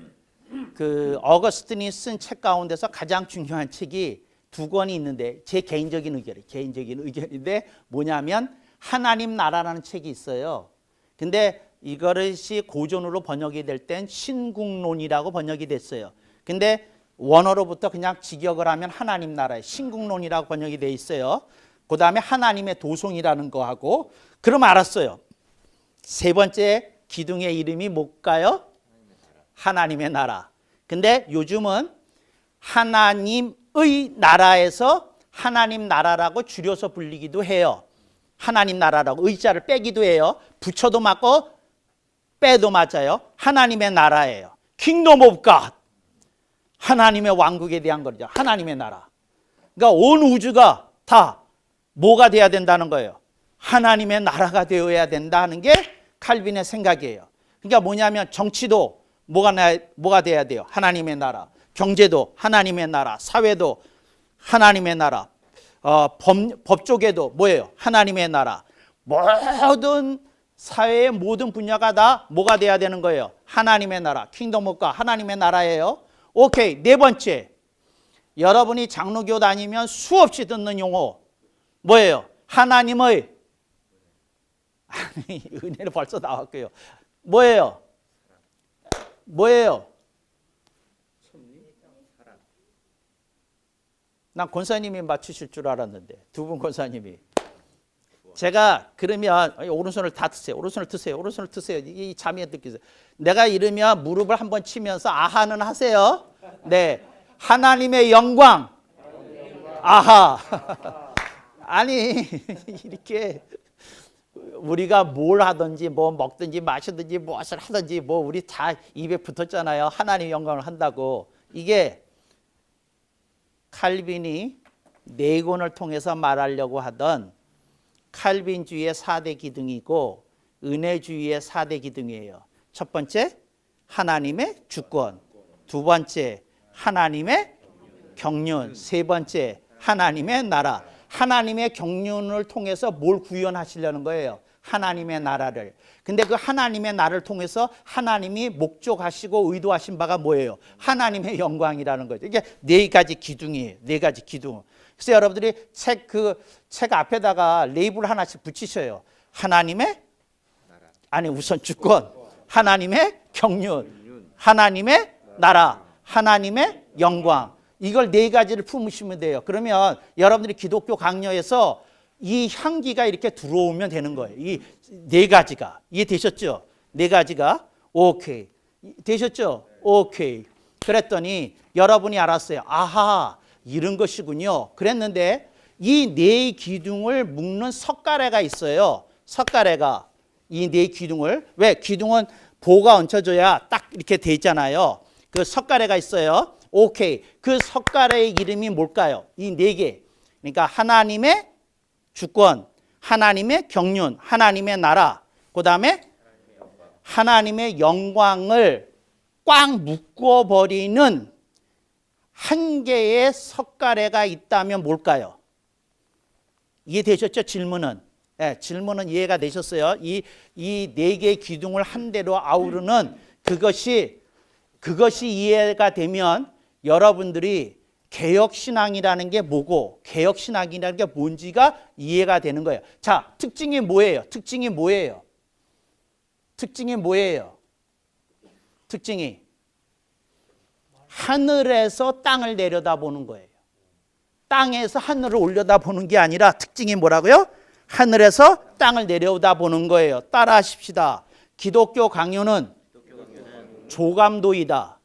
그 어거스틴이 쓴 책 가운데서 가장 중요한 책이 두 권이 있는데 제 개인적인 의견인데 뭐냐면 하나님 나라라는 책이 있어요. 근데 이것이 고전으로 번역이 될 땐 신국론이라고 번역이 됐어요. 근데 원어로부터 그냥 직역을 하면 하나님 나라의 신국론이라고 번역이 돼 있어요. 그 다음에 하나님의 도성이라는 거하고 그럼 알았어요. 세 번째 기둥의 이름이 뭘까요? 하나님의 나라. 근데 요즘은 하나님의 나라에서 하나님 나라라고 줄여서 불리기도 해요. 하나님 나라라고 의자를 빼기도 해요. 붙여도 맞고 빼도 맞아요. 하나님의 나라예요. Kingdom of God. 하나님의 왕국에 대한 거죠. 하나님의 나라. 그러니까 온 우주가 다 뭐가 돼야 된다는 거예요. 하나님의 나라가 되어야 된다는 게 칼빈의 생각이에요. 그러니까 뭐냐면 정치도 뭐가 돼야 돼요. 하나님의 나라. 경제도 하나님의 나라. 사회도 하나님의 나라. 법조계도 뭐예요? 하나님의 나라. 모든 사회의 모든 분야가 다 뭐가 돼야 되는 거예요? 하나님의 나라. 킹덤 오브 갓. 하나님의 나라예요. 오케이. 네 번째. 여러분이 장로교 다니면 수없이 듣는 용어. 뭐예요? 하나님의 은혜는 벌써 나왔고요. 뭐예요? 난 권사님이 맞추실 줄 알았는데 두 분 권사님이. 제가 그러면 오른손을 다 트세요. 오른손을 트세요. 이 잠이 느끼세요. 내가 이러면 무릎을 한번 치면서 아하는 하세요. 네, 하나님의 영광. 아하. 아니 이렇게 우리가 뭘 하든지 뭐 먹든지 마시든지 무엇을 하든지 뭐 우리 다 입에 붙었잖아요. 하나님의 영광을 한다고. 이게 칼빈이 네 권을 통해서 말하려고 하던 칼빈주의의 4대 기둥이고 은혜주의의 4대 기둥이에요. 첫 번째, 하나님의 주권. 두 번째, 하나님의 경륜. 세 번째, 하나님의 나라. 하나님의 경륜을 통해서 뭘 구현하시려는 거예요? 하나님의 나라를. 근데 그 하나님의 나라를 통해서 하나님이 목적하시고 의도하신 바가 뭐예요? 하나님의 영광이라는 거죠. 이게 네 가지 기둥이에요. 네 가지 기둥. 그래서 여러분들이 책 앞에다가 레이블 하나씩 붙이셔요. 하나님의 아니 우선 주권, 하나님의 경륜, 하나님의 나라, 하나님의 영광. 이걸 네 가지를 품으시면 돼요. 그러면 여러분들이 기독교 강요에서 이 향기가 이렇게 들어오면 되는 거예요. 이 네 가지가. 이해되셨죠? 네 가지가. 오케이. 되셨죠? 오케이. 그랬더니 여러분이 알았어요. 아하, 이런 것이군요. 그랬는데 이 네 기둥을 묶는 석가래가 있어요. 석가래가. 이 네 기둥을. 왜? 기둥은 보가 얹혀져야 딱 이렇게 돼 있잖아요. 그 석가래가 있어요. 오케이. 그 석가래의 이름이 뭘까요? 이 네 개. 그러니까 하나님의 주권, 하나님의 경륜, 하나님의 나라, 그 다음에 하나님의 영광을 꽉 묶어버리는 한 개의 석가래가 있다면 뭘까요? 이해되셨죠? 질문은. 네, 질문은 이해가 되셨어요? 이 네 개의 기둥을 한 대로 아우르는 그것이 이해가 되면 여러분들이 개혁신앙이라는 게 뭐고 개혁신앙이라는 게 뭔지가 이해가 되는 거예요. 자, 특징이 뭐예요? 특징이 하늘에서 땅을 내려다보는 거예요. 땅에서 하늘을 올려다보는 게 아니라 특징이 뭐라고요? 하늘에서 땅을 내려다보는 거예요. 따라하십시다. 기독교 강요는 조감도이다.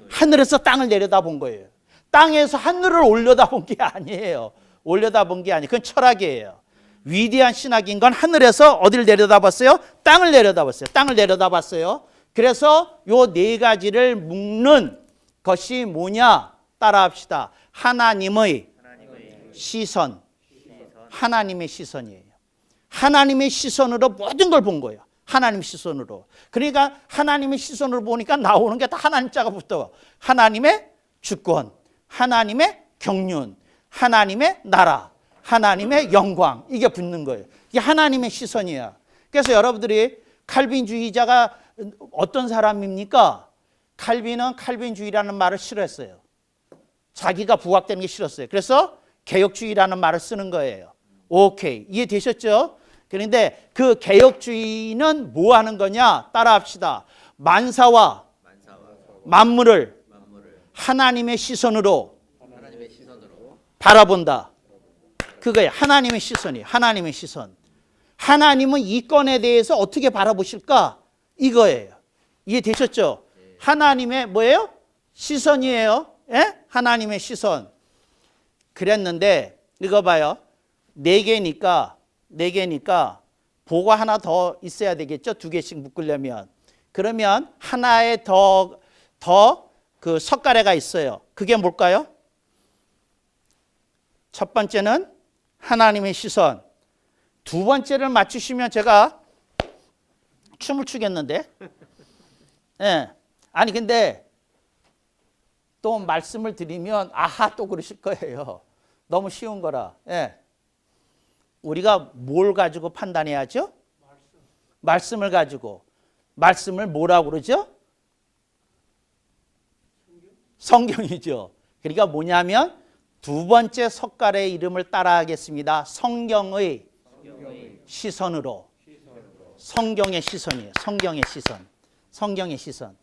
하늘에서 땅을 내려다본 거예요. 땅에서 하늘을 올려다본 게 아니에요. 올려다본 게 아니에요. 그건 철학이에요. 위대한 신학인 건 하늘에서 어디를 내려다봤어요? 땅을 내려다봤어요. 그래서 요 네 가지를 묶는 것이 뭐냐? 따라합시다. 하나님의 시선. 하나님의 시선이에요. 하나님의 시선으로 모든 걸 본 거예요. 하나님 시선으로. 그러니까 하나님의 시선으로 보니까 나오는 게 다 하나님 자가 붙어. 하나님의 주권, 하나님의 경륜, 하나님의 나라, 하나님의 영광. 이게 붙는 거예요. 이게 하나님의 시선이야. 그래서 여러분들이 칼빈주의자가 어떤 사람입니까? 칼빈은 칼빈주의라는 말을 싫어했어요. 자기가 부각되는 게 싫었어요. 그래서 개혁주의라는 말을 쓰는 거예요. 오케이. 이해되셨죠? 그런데 그 개혁주의는 뭐 하는 거냐? 따라합시다. 만사와 만물을 하나님의 시선으로 바라본다. 그거예요. 하나님의 시선이. 하나님의 시선. 하나님은 이 건에 대해서 어떻게 바라보실까? 이거예요. 이해되셨죠? 하나님의 뭐예요? 시선이에요. 예? 하나님의 시선. 그랬는데 이거 봐요. 4개니까 보가 하나 더 있어야 되겠죠? 2개씩 묶으려면. 그러면 하나에 더 그 석가래가 있어요. 그게 뭘까요? 첫 번째는 하나님의 시선. 두 번째를 맞추시면 제가 춤을 추겠는데. 예. 아니 근데 또 말씀을 드리면 아하 또 그러실 거예요. 너무 쉬운 거라. 예. 우리가 뭘 가지고 판단해야죠? 말씀을 가지고. 말씀을 뭐라고 그러죠? 성경이죠. 그러니까 뭐냐면 두 번째 석가래의 이름을 따라하겠습니다. 성경의 시선으로. 성경의 시선이에요. 성경의 시선. 성경의 시선.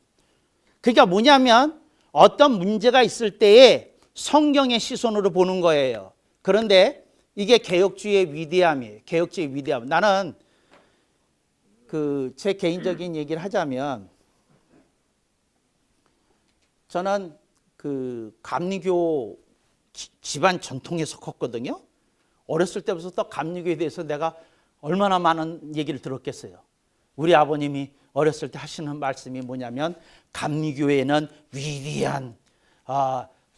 그러니까 뭐냐면 어떤 문제가 있을 때에 성경의 시선으로 보는 거예요. 그런데 이게 개혁주의의 위대함이에요. 개혁주의의 위대함. 나는 제 개인적인 얘기를 하자면 저는 감리교 집안 전통에서 컸거든요. 어렸을 때부터 감리교에 대해서 내가 얼마나 많은 얘기를 들었겠어요. 우리 아버님이 어렸을 때 하시는 말씀이 뭐냐면 감리교에는 위대한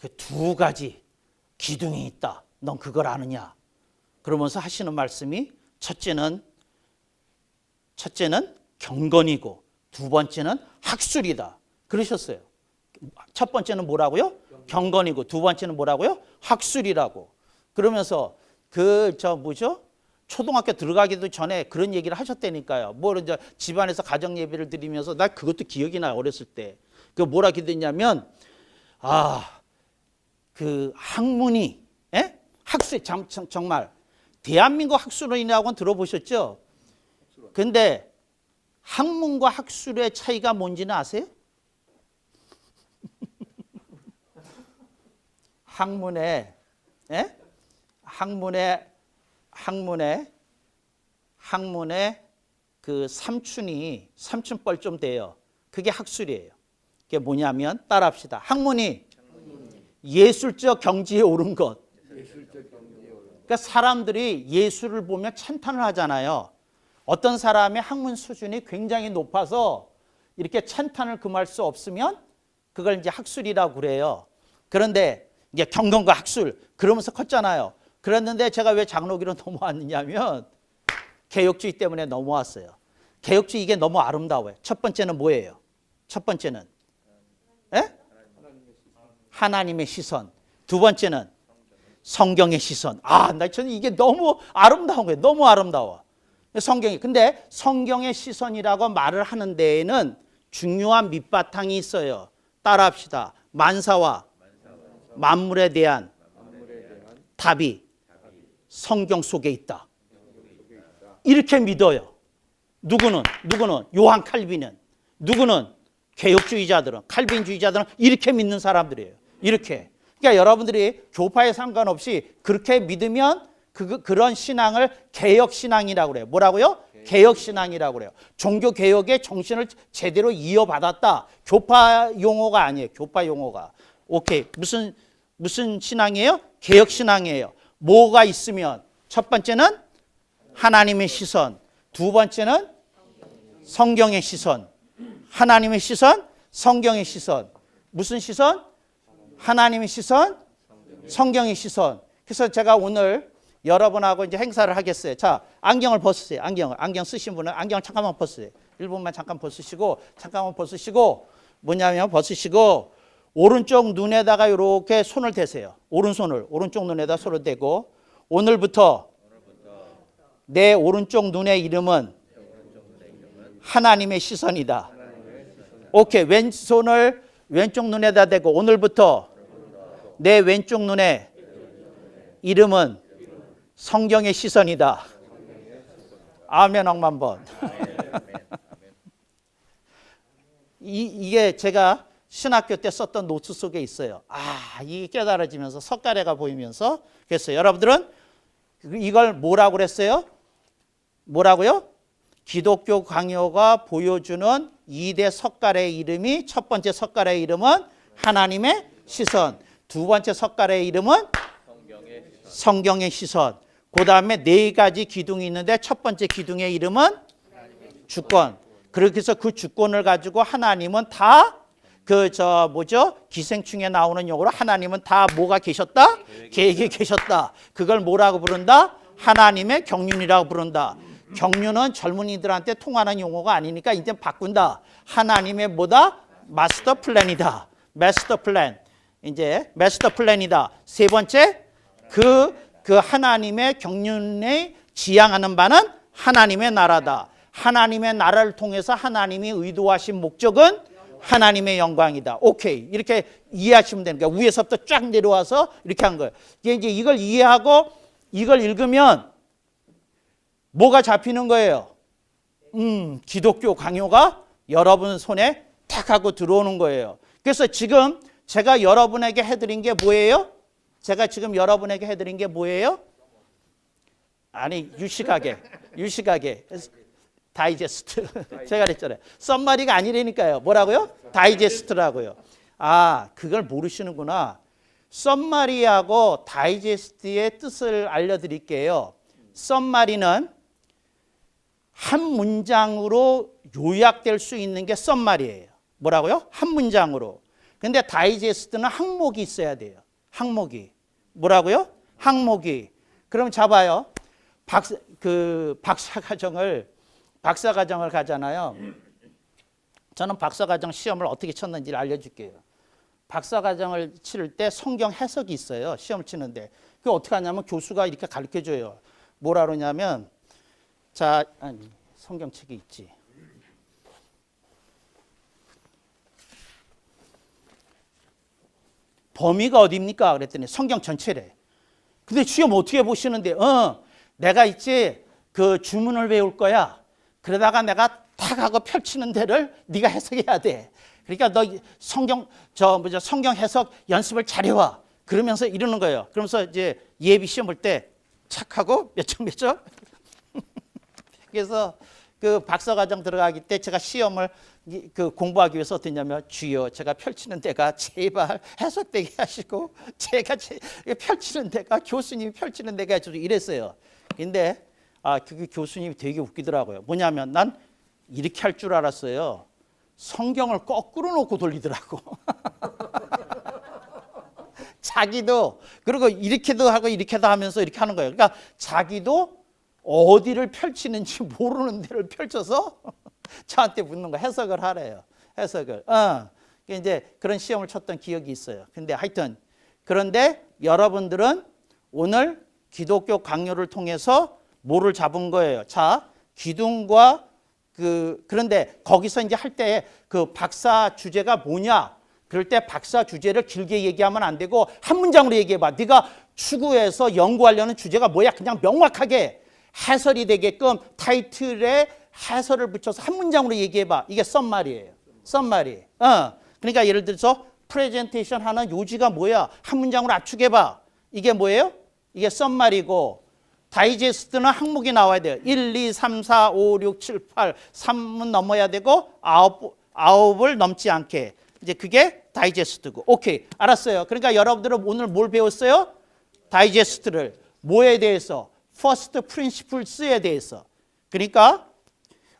그 2가지 기둥이 있다. 넌 그걸 아느냐? 그러면서 하시는 말씀이 첫째는 경건이고 두 번째는 학술이다. 그러셨어요. 첫 번째는 뭐라고요? 경건이고 두 번째는 뭐라고요? 학술이라고. 그러면서 초등학교 들어가기도 전에 그런 얘기를 하셨다니까요. 이제 집안에서 가정 예배를 드리면서 나 그것도 기억이 나요. 어렸을 때. 그 뭐라 기도했냐면 학문이 학술 정말 대한민국 학술원이라고는 들어보셨죠? 근데 학문과 학술의 차이가 뭔지는 아세요? 학문에 그 삼춘벌 좀 돼요. 그게 학술이에요. 그게 뭐냐면 따라합시다. 학문이 예술적 경지에 오른 것. 그러니까 사람들이 예술을 보면 찬탄을 하잖아요. 어떤 사람의 학문 수준이 굉장히 높아서 이렇게 찬탄을 금할 수 없으면 그걸 이제 학술이라고 그래요. 그런데 이제 경건과 학술 그러면서 컸잖아요. 그랬는데 제가 왜 장로기로 넘어왔느냐면 개혁주의 때문에 넘어왔어요. 개혁주의 이게 너무 아름다워요. 첫 번째는 뭐예요? 첫 번째는 하나님의 시선. 두 번째는 성경의 시선. 저는 이게 너무 아름다운 거예요. 너무 아름다워. 성경이. 근데 성경의 시선이라고 말을 하는 데에는 중요한 밑바탕이 있어요. 따라합시다. 만사와 만물에 대한 답이 성경 속에 있다. 이렇게 믿어요. 누구는 요한 칼빈은, 누구는 개혁주의자들은, 칼빈주의자들은 이렇게 믿는 사람들이에요. 이렇게. 그러니까 여러분들이 교파에 상관없이 그렇게 믿으면 그런 신앙을 개혁신앙이라고 그래요. 뭐라고요? 개혁신앙이라고 그래요. 종교개혁의 정신을 제대로 이어받았다. 교파 용어가 아니에요. 교파 용어가. 오케이. 무슨 신앙이에요? 개혁신앙이에요. 뭐가 있으면 첫 번째는 하나님의 시선, 두 번째는 성경의 시선. 하나님의 시선, 성경의 시선. 무슨 시선? 하나님의 시선, 성경의 시선. 그래서 제가 오늘 여러분하고 이제 행사를 하겠어요. 자, 안경을 벗으세요. 안경 쓰신 분은 안경을 잠깐만 벗으세요. 1분만 잠깐 벗으시고, 뭐냐면 벗으시고, 오른쪽 눈에다가 이렇게 손을 대세요. 오른쪽 눈에다 손을 대고, 오늘부터 내 오른쪽 눈의 이름은 하나님의 시선이다. 오케이. 왼손을 왼쪽 눈에다 대고, 오늘부터 내 왼쪽 눈의 이름은 성경의 시선이다. 아멘 억만 번. 이게 제가 신학교 때 썼던 노트 속에 있어요. 이게 깨달아지면서 석가래가 보이면서 그랬어요. 여러분들은 이걸 뭐라고 그랬어요? 뭐라고요? 기독교 강요가 보여주는 2대 석가래의 이름이, 첫 번째 석가래의 이름은 하나님의 시선, 두 번째 석가래의 이름은 성경의 시선. 그 다음에 4가지 기둥이 있는데 첫 번째 기둥의 이름은 주권. 그렇게 해서 그 주권을 가지고 하나님은 다 기생충에 나오는 용어로 하나님은 다 뭐가 계셨다? 계획이 계셨다. 그걸 뭐라고 부른다? 하나님의 경륜이라고 부른다. 경륜은 젊은이들한테 통하는 용어가 아니니까 이제 바꾼다. 하나님의 뭐다? 마스터 플랜이다. 마스터 플랜. 이제 마스터 플랜이다. 세 번째, 그 하나님의 경륜에 지향하는 바는 하나님의 나라다. 하나님의 나라를 통해서 하나님이 의도하신 목적은 하나님의 영광이다. 오케이. 이렇게 이해하시면 되는 거예요. 위에서부터 쫙 내려와서 이렇게 한 거예요. 이제 이걸 이해하고 이걸 읽으면 뭐가 잡히는 거예요? 기독교 강요가 여러분 손에 탁 하고 들어오는 거예요. 그래서 지금 제가 여러분에게 해드린 게 뭐예요? 제가 지금 여러분에게 해드린 게 뭐예요? 아니, 유식하게. 다이제스트. 제가 그랬잖아요. 썸마리가 아니라니까요. 뭐라고요? 다이제스트라고요. 그걸 모르시는구나. 썸마리하고 다이제스트의 뜻을 알려드릴게요. 썸마리는 한 문장으로 요약될 수 있는 게 썸마리예요. 뭐라고요? 한 문장으로. 근데 다이제스트는 항목이 있어야 돼요. 항목이. 뭐라고요? 항목이. 그럼 잡아요. 박사과정을 가잖아요. 저는 박사과정 시험을 어떻게 쳤는지를 알려줄게요. 박사과정을 치를 때 성경 해석이 있어요. 시험을 치는데. 그게 어떻게 하냐면 교수가 이렇게 가르쳐줘요. 뭐라 그러냐면 성경책이 있지. 범위가 어디입니까? 그랬더니 성경 전체래. 근데 시험 어떻게 보시는데? 내가 있지 그 주문을 외울 거야. 그러다가 내가 탁 하고 펼치는 데를 네가 해석해야 돼. 그러니까 너 성경 해석 연습을 잘해와. 그러면서 이러는 거예요. 그러면서 이제 예비 시험 볼 때 착하고 몇 점. 그래서 그 박사과정 들어가기 때 제가 시험을 공부하기 위해서 어땠냐면 주여 제가 펼치는 데가 제발 해석되게 하시고 제가 펼치는 데가 교수님이 펼치는 데가 좀 이랬어요. 근데 그 교수님이 되게 웃기더라고요. 뭐냐면 난 이렇게 할 줄 알았어요. 성경을 거꾸로 놓고 돌리더라고. 자기도 그리고 이렇게도 하고 이렇게도 하면서 이렇게 하는 거예요. 그러니까 자기도 어디를 펼치는지 모르는 데를 펼쳐서 저한테 묻는 거 해석을 하래요. 해석을. 이제 그런 시험을 쳤던 기억이 있어요. 근데 하여튼 그런데 여러분들은 오늘 기독교 강요를 통해서 뭐를 잡은 거예요? 자, 기둥과 그런데 거기서 이제 할 때 그 박사 주제가 뭐냐? 그럴 때 박사 주제를 길게 얘기하면 안 되고 한 문장으로 얘기해봐. 네가 추구해서 연구하려는 주제가 뭐야? 그냥 명확하게 해설이 되게끔 타이틀에 해설을 붙여서 한 문장으로 얘기해봐. 이게 썸마리예요. 썸마리. 그러니까 예를 들어서 프레젠테이션 하는 요지가 뭐야? 한 문장으로 압축해봐. 이게 뭐예요? 이게 썸마리고 다이제스트는 항목이 나와야 돼요. 1, 2, 3, 4, 5, 6, 7, 8, 3은 넘어야 되고 9을 넘지 않게. 이제 그게 다이제스트고. 오케이. 알았어요. 그러니까 여러분들은 오늘 뭘 배웠어요? 다이제스트를. 뭐에 대해서? First Principles에 대해서. 그러니까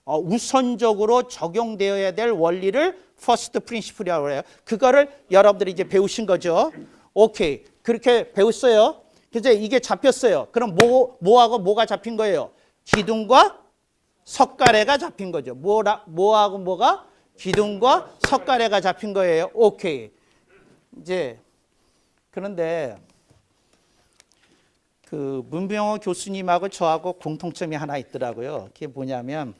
우선적으로 적용되어야 될 원리를 First Principle이라고 해요. 그거를 여러분들이 이제 배우신 거죠. 오케이. 그렇게 배웠어요. 그래서 이게 잡혔어요. 그럼 뭐하고 뭐가 잡힌 거예요? 기둥과 석가래가 잡힌 거죠. 뭐하고 뭐가? 기둥과 석가래가 잡힌 거예요. 오케이. 이제 그런데 그 문병호 교수님하고 저하고 공통점이 하나 있더라고요. 그게 뭐냐면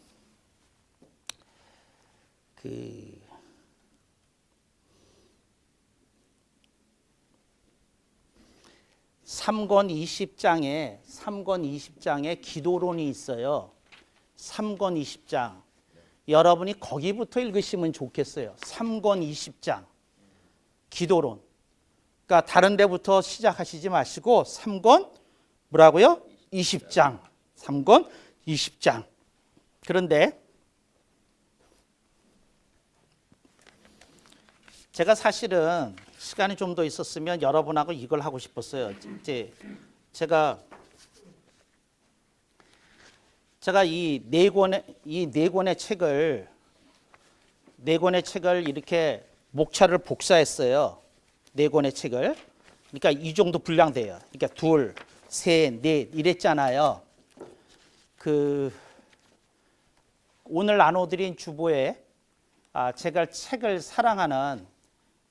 3권 20장에 기도론이 있어요. 3권 20장. 여러분이 거기부터 읽으시면 좋겠어요. 3권 20장. 기도론. 그러니까 다른 데부터 시작하시지 마시고 3권 뭐라고요? 20장. 3권 20장. 그런데 제가 사실은 시간이 좀 더 있었으면 여러분하고 이걸 하고 싶었어요. 이제 제가 이 네 권의 책을 이렇게 목차를 복사했어요. 네 권의 책을. 그러니까 이 정도 분량 돼요. 그러니까 둘, 셋, 넷 이랬잖아요. 오늘 나눠드린 주보에 제가 책을 사랑하는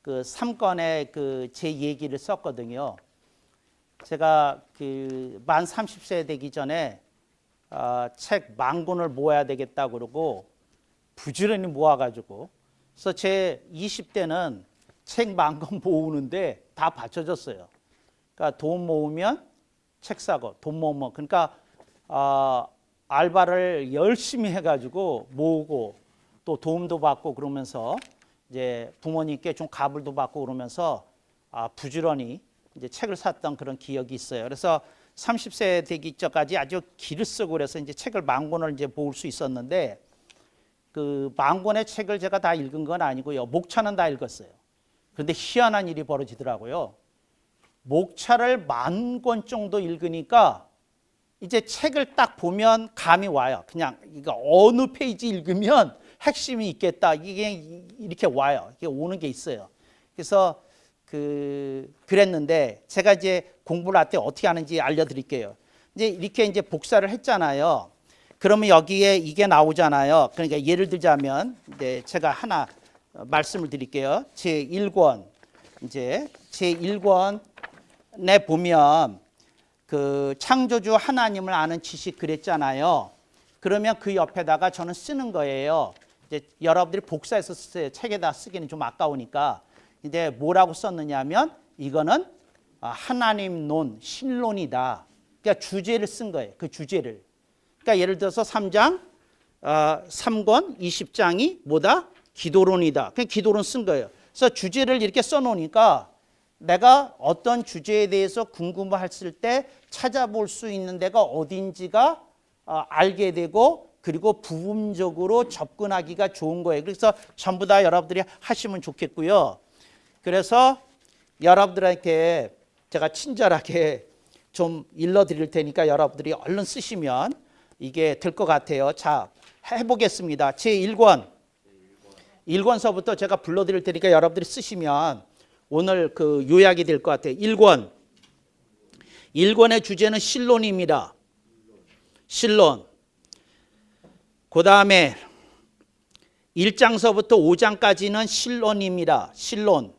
그 3권의 제 얘기를 썼거든요. 제가 만 30세 되기 전에 책 10,000권을 모아야 되겠다 그러고 부지런히 모아가지고 그래서 제 20대는 책 10,000권 모으는데 다 받쳐줬어요. 그러니까 돈 모으면 책 사고 돈 모으면 그러니까 알바를 열심히 해가지고 모으고 또 도움도 받고 그러면서 이제 부모님께 좀 가불도 받고 그러면서 부지런히 이제 책을 샀던 그런 기억이 있어요. 그래서 30세 되기 전까지 아주 기를 쓰고 그래서 이제 책을 10,000권을 이제 모을 수 있었는데 그 10,000권의 책을 제가 다 읽은 건 아니고요. 목차는 다 읽었어요. 그런데 희한한 일이 벌어지더라고요. 목차를 10,000권 정도 읽으니까 이제 책을 딱 보면 감이 와요. 그냥 이거 어느 페이지 읽으면 핵심이 있겠다. 이게 이렇게 와요. 이게 오는 게 있어요. 그래서 그랬는데 제가 이제 공부를 할 때 어떻게 하는지 알려드릴게요. 이제 이렇게 이제 복사를 했잖아요. 그러면 여기에 이게 나오잖아요. 그러니까 예를 들자면 이제 제가 하나 말씀을 드릴게요. 제 1권 이제 제 1권에 보면 그 창조주 하나님을 아는 지식 그랬잖아요. 그러면 그 옆에다가 저는 쓰는 거예요. 이제 여러분들이 복사해서 쓰세요. 책에다 쓰기는 좀 아까우니까. 이제 뭐라고 썼느냐면 이거는 하나님 논, 신론이다. 그러니까 주제를 쓴 거예요. 그 주제를. 그러니까 예를 들어서 3권 20장이 뭐다? 기도론이다. 그냥 기도론 쓴 거예요. 그래서 주제를 이렇게 써놓으니까 내가 어떤 주제에 대해서 궁금했을 때 찾아볼 수 있는 데가 어딘지가 알게 되고 그리고 부분적으로 접근하기가 좋은 거예요. 그래서 전부 다 여러분들이 하시면 좋겠고요. 그래서 여러분들에게 제가 친절하게 좀 일러드릴 테니까 여러분들이 얼른 쓰시면 이게 될 것 같아요. 자, 해보겠습니다. 제 1권서부터 제가 불러드릴 테니까 여러분들이 쓰시면 오늘 그 요약이 될 것 같아요. 1권의 주제는 신론입니다. 신론. 그 다음에 1장서부터 5장까지는 신론입니다. 신론.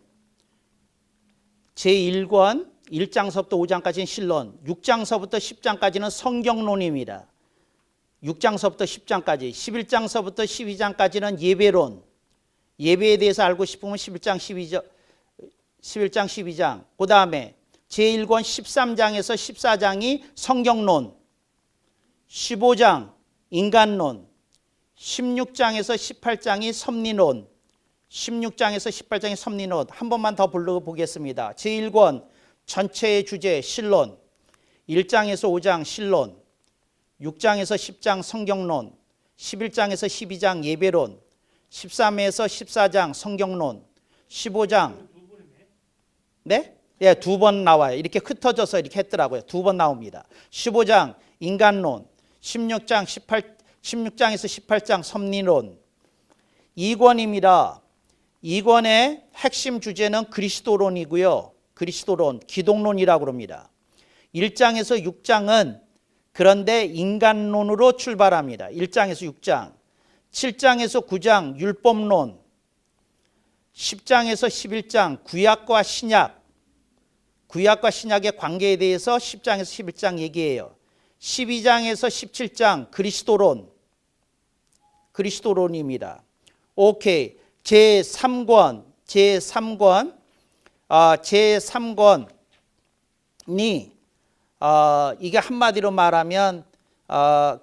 제1권 1장서부터 5장까지는 신론. 6장서부터 10장까지는 성경론입니다. 6장서부터 10장까지. 11장서부터 12장까지는 예배론. 예배에 대해서 알고 싶으면 11장 12장. 그 다음에 제1권 13장에서 14장이 성경론. 15장 인간론. 16장에서 18장이 섭리론. 16장에서 18장이 섭리론. 한 번만 더 불러보겠습니다. 제1권 전체의 주제 신론. 1장에서 5장 신론. 6장에서 10장 성경론. 11장에서 12장 예배론. 13에서 14장 성경론. 15장 네? 예, 2번 나와요. 이렇게 흩어져서 이렇게 했더라고요. 2번 나옵니다. 15장 인간론. 16장에서 18장 섭리론. 2권입니다. 2권의 핵심 주제는 그리스도론이고요. 그리스도론, 기독론이라고 합니다. 1장에서 6장은 그런데 인간론으로 출발합니다. 1장에서 6장. 7장에서 9장 율법론. 10장에서 11장 구약과 신약의 관계에 대해서 10장에서 11장 얘기해요. 12장에서 17장 그리스도론입니다. 오케이. 제3권이 이게 한마디로 말하면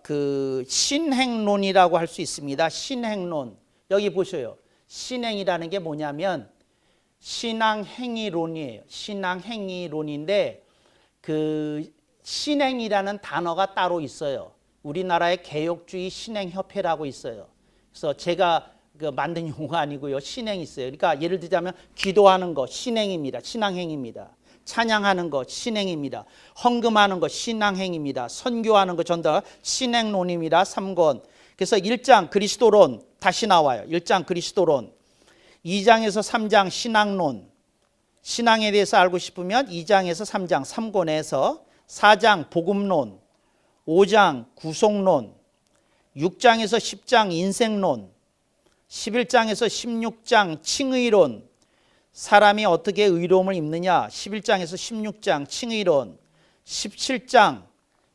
그 신행론이라고 할 수 있습니다. 신행론. 여기 보셔요. 신행이라는 게 뭐냐면 신앙행위론이에요. 신앙행위론인데 그 신행이라는 단어가 따로 있어요. 우리나라의 개혁주의 신행협회라고 있어요. 그래서 제가 만든 용어가 아니고요. 신행이 있어요. 그러니까 예를 들자면 기도하는 거 신행입니다. 신앙행입니다. 찬양하는 거 신행입니다. 헌금하는 거 신앙행입니다. 선교하는 거 전다 신행론입니다. 3권. 그래서 1장 그리스도론 다시 나와요. 1장 그리스도론. 2장에서 3장 신앙론. 신앙에 대해서 알고 싶으면 2장에서 3장 3권에서 4장 복음론, 5장 구속론, 6장에서 10장 인생론, 11장에서 16장 칭의론, 사람이 어떻게 의로움을 입느냐 11장에서 16장 칭의론, 17장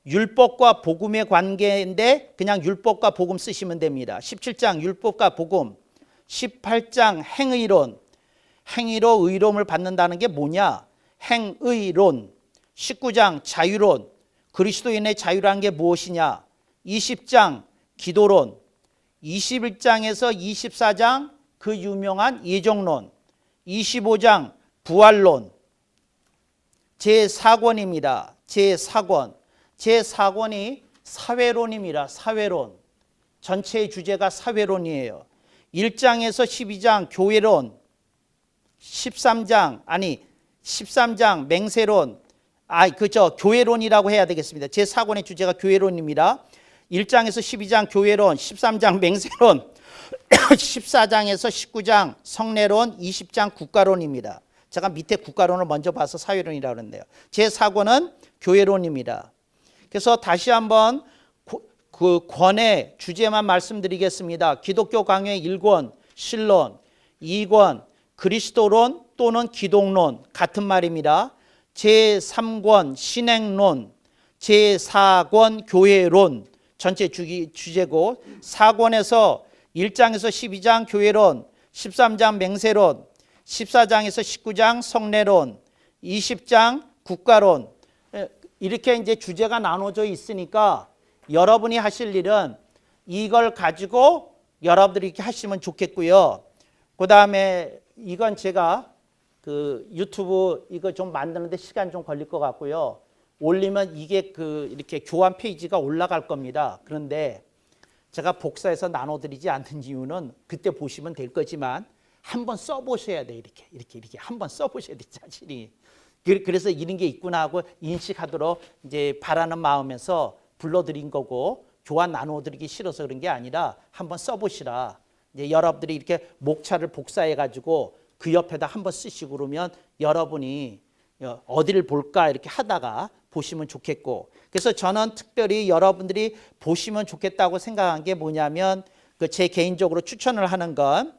율법과 복음의 관계인데 그냥 율법과 복음 쓰시면 됩니다. 17장 율법과 복음, 18장 행의론, 행위로 의로움을 받는다는 게 뭐냐 행의론, 19장 자유론, 그리스도인의 자유라는 게 무엇이냐 20장 기도론, 21장에서 24장 그 유명한 예정론, 25장 부활론, 제4권입니다. 제4권. 제4권이 사회론입니다. 사회론. 전체의 주제가 사회론이에요. 1장에서 12장 교회론, 13장 맹세론, 교회론이라고 해야 되겠습니다. 제4권의 주제가 교회론입니다. 1장에서 12장 교회론, 13장 맹세론, 14장에서 19장 성례론, 20장 국가론입니다. 제가 밑에 국가론을 먼저 봐서 사회론이라고 그랬네요. 제4권은 교회론입니다. 그래서 다시 한번 그 권의 주제만 말씀드리겠습니다. 기독교 강요의 1권 신론, 2권 그리스도론 또는 기독론 같은 말입니다. 제3권 신행론, 제4권 교회론 전체 주제고 4권에서 1장에서 12장 교회론, 13장 맹세론, 14장에서 19장 성례론, 20장 국가론 이렇게 이제 주제가 나눠져 있으니까 여러분이 하실 일은 이걸 가지고 여러분들이 이렇게 하시면 좋겠고요. 그 다음에 이건 제가 그 유튜브 이거 좀 만드는데 시간 좀 걸릴 것 같고요. 올리면 이게 이렇게 교환 페이지가 올라갈 겁니다. 그런데 제가 복사해서 나눠드리지 않는 이유는 그때 보시면 될 거지만 한번 써보셔야 돼. 이렇게 한번 써보셔야 돼. 자신이. 그래서 이런 게 있구나 하고 인식하도록 이제 바라는 마음에서 불러드린 거고 교환 나눠드리기 싫어서 그런 게 아니라 한번 써보시라. 이제 여러분들이 이렇게 목차를 복사해가지고 그 옆에다 한번 쓰시고 그러면 여러분이 어디를 볼까 이렇게 하다가 보시면 좋겠고 그래서 저는 특별히 여러분들이 보시면 좋겠다고 생각한 게 뭐냐면 제 개인적으로 추천을 하는 건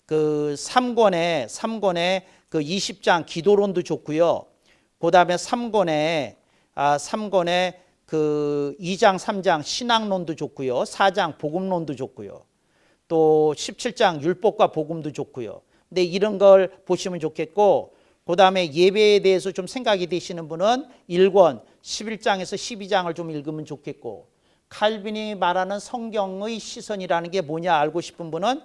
그 3권에 그 20장 기도론도 좋고요. 그다음에 3권에 그 2장 3장 신앙론도 좋고요. 4장 복음론도 좋고요. 또 17장 율법과 복음도 좋고요. 근데 이런 걸 보시면 좋겠고 그다음에 예배에 대해서 좀 생각이 되시는 분은 1권 11장에서 12장을 좀 읽으면 좋겠고 칼빈이 말하는 성경의 시선이라는 게 뭐냐 알고 싶은 분은